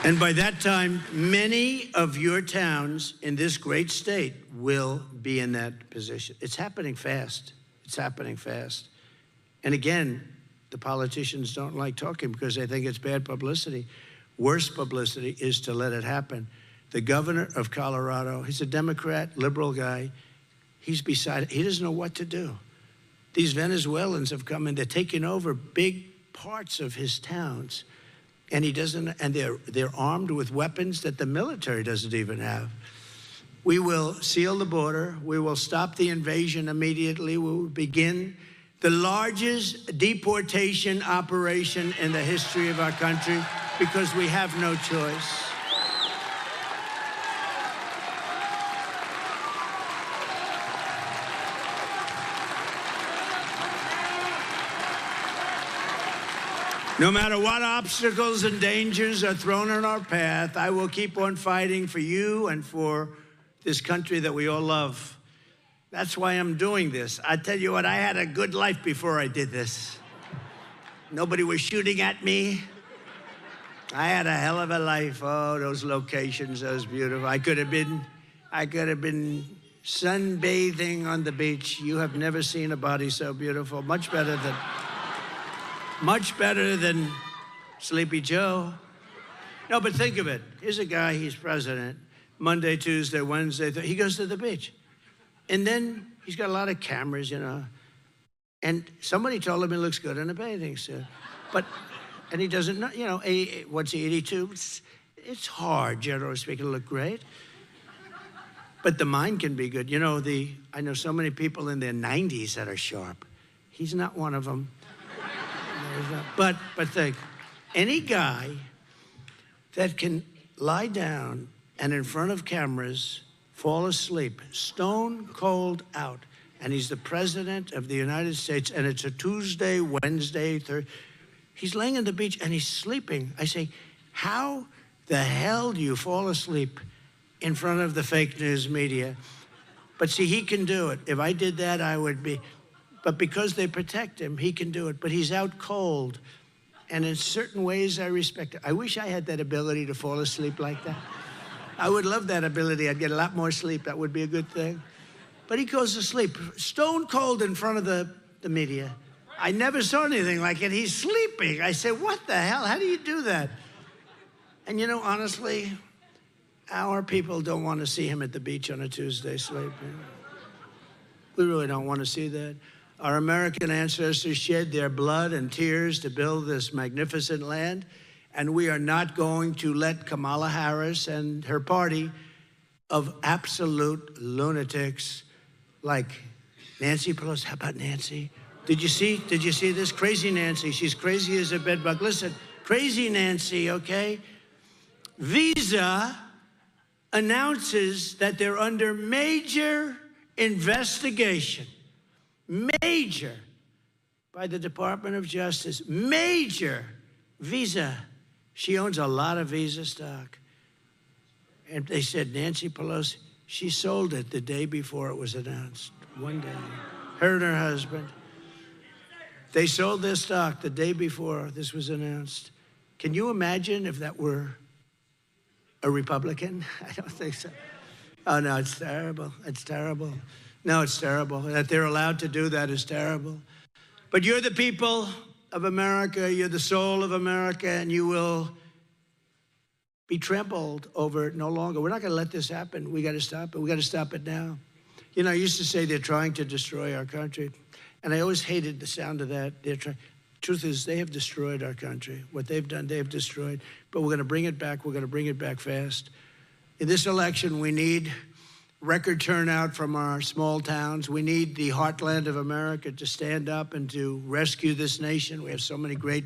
And by that time, many of your towns in this great state will be in that position. It's happening fast. It's happening fast. And again, the politicians don't like talking because they think it's bad publicity. Worse publicity is to let it happen. The governor of Colorado, he's a Democrat, liberal guy. He's beside it. He doesn't know what to do. These Venezuelans have come in. They're taking over big parts of his towns. And he doesn't, and they're armed with weapons that the military doesn't even have. We will seal the border. We will stop the invasion immediately. We will begin the largest deportation operation in the history of our country because we have no choice. No matter what obstacles and dangers are thrown in our path, I will keep on fighting for you and for this country that we all love. That's why I'm doing this. I tell you what, I had a good life before I did this. Nobody was shooting at me. I had a hell of a life. Oh, those locations, those beautiful. I could have been sunbathing on the beach. You have never seen a body so beautiful. Much better than Sleepy Joe. No, but think of it. Here's a guy, he's president. Monday, Tuesday, Wednesday, he goes to the beach. And then he's got a lot of cameras, you know. And somebody told him he looks good in a bathing suit. And he doesn't know, you know, what's he, 82? It's hard, generally speaking, to look great. But the mind can be good. You know, I know so many people in their 90s that are sharp. He's not one of them. But think, any guy that can lie down and in front of cameras fall asleep, stone cold out. And he's the president of the United States, and it's a Tuesday, Wednesday, Thursday. He's laying on the beach and he's sleeping. I say, how the hell do you fall asleep in front of the fake news media? But see, he can do it. If I did that, I would be. But because they protect him, he can do it. But he's out cold. And in certain ways, I respect it. I wish I had that ability to fall asleep like that. I would love that ability. I'd get a lot more sleep. That would be a good thing. But he goes to sleep, stone cold in front of the media. I never saw anything like it. He's sleeping. I said, what the hell? How do you do that? And you know, honestly, our people don't want to see him at the beach on a Tuesday sleeping. We really don't want to see that. Our American ancestors shed their blood and tears to build this magnificent land, and we are not going to let Kamala Harris and her party of absolute lunatics like Nancy Pelosi. How about Nancy? Did you see this? Crazy Nancy. She's crazy as a bedbug. Listen, crazy Nancy, okay? Visa announces that they're under major investigation. Major, by the Department of Justice. Major. Visa. She owns a lot of Visa stock. And they said Nancy Pelosi, she sold it the day before it was announced. One day. Her and her husband. They sold their stock the day before this was announced. Can you imagine if that were a Republican? I don't think so. Oh, no, it's terrible. It's terrible. No, it's terrible. That they're allowed to do that is terrible. But you're the people of America. You're the soul of America, and you will be trampled over no longer. We're not going to let this happen. We got to stop it. We got to stop it now. You know, I used to say they're trying to destroy our country, and I always hated the sound of that. Truth is, they have destroyed our country. What they've done, they've destroyed. But we're going to bring it back. We're going to bring it back fast. In this election, we need record turnout from our small towns. We need the heartland of America to stand up and to rescue this nation. We have so many great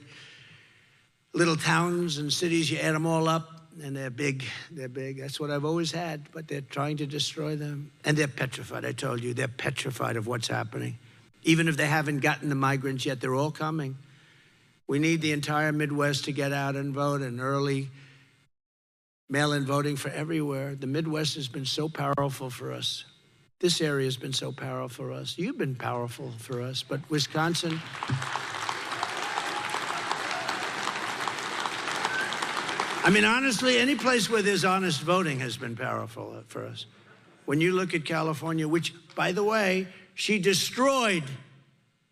little towns and cities. You add them all up, and they're big. They're big. That's what I've always had, but they're trying to destroy them. And they're petrified, I told you. They're petrified of what's happening. Even if they haven't gotten the migrants yet, they're all coming. We need the entire Midwest to get out and vote, and early mail-in voting for everywhere. The Midwest has been so powerful for us. This area has been so powerful for us. You've been powerful for us, but Wisconsin... I mean, honestly, any place where there's honest voting has been powerful for us. When you look at California, which, by the way, she destroyed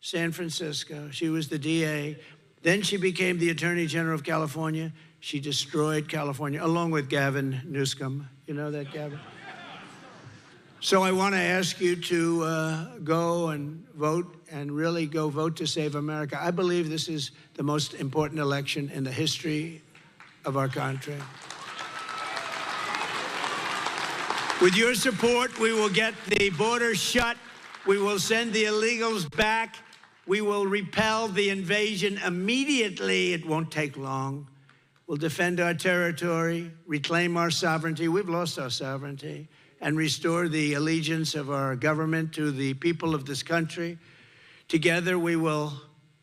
San Francisco. She was the DA. Then she became the Attorney General of California. She destroyed California, along with Gavin Newsom. You know that, Gavin? So I want to ask you to go and vote, and really go vote to save America. I believe this is the most important election in the history of our country. With your support, we will get the border shut. We will send the illegals back. We will repel the invasion immediately. It won't take long. We'll defend our territory, reclaim our sovereignty. We've lost our sovereignty. And restore the allegiance of our government to the people of this country. Together, we will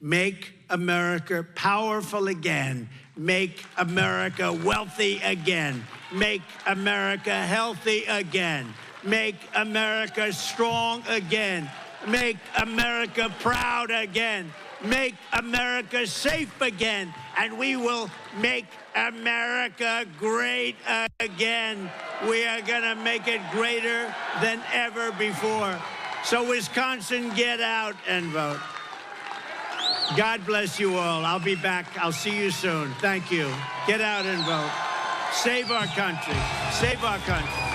make America powerful again. Make America wealthy again. Make America healthy again. Make America strong again. Make America proud again. Make America safe again. And we will make America great again. We are going to make it greater than ever before. So Wisconsin, get out and vote. God bless you all. I'll be back. I'll see you soon. Thank you. Get out and vote. Save our country. Save our country.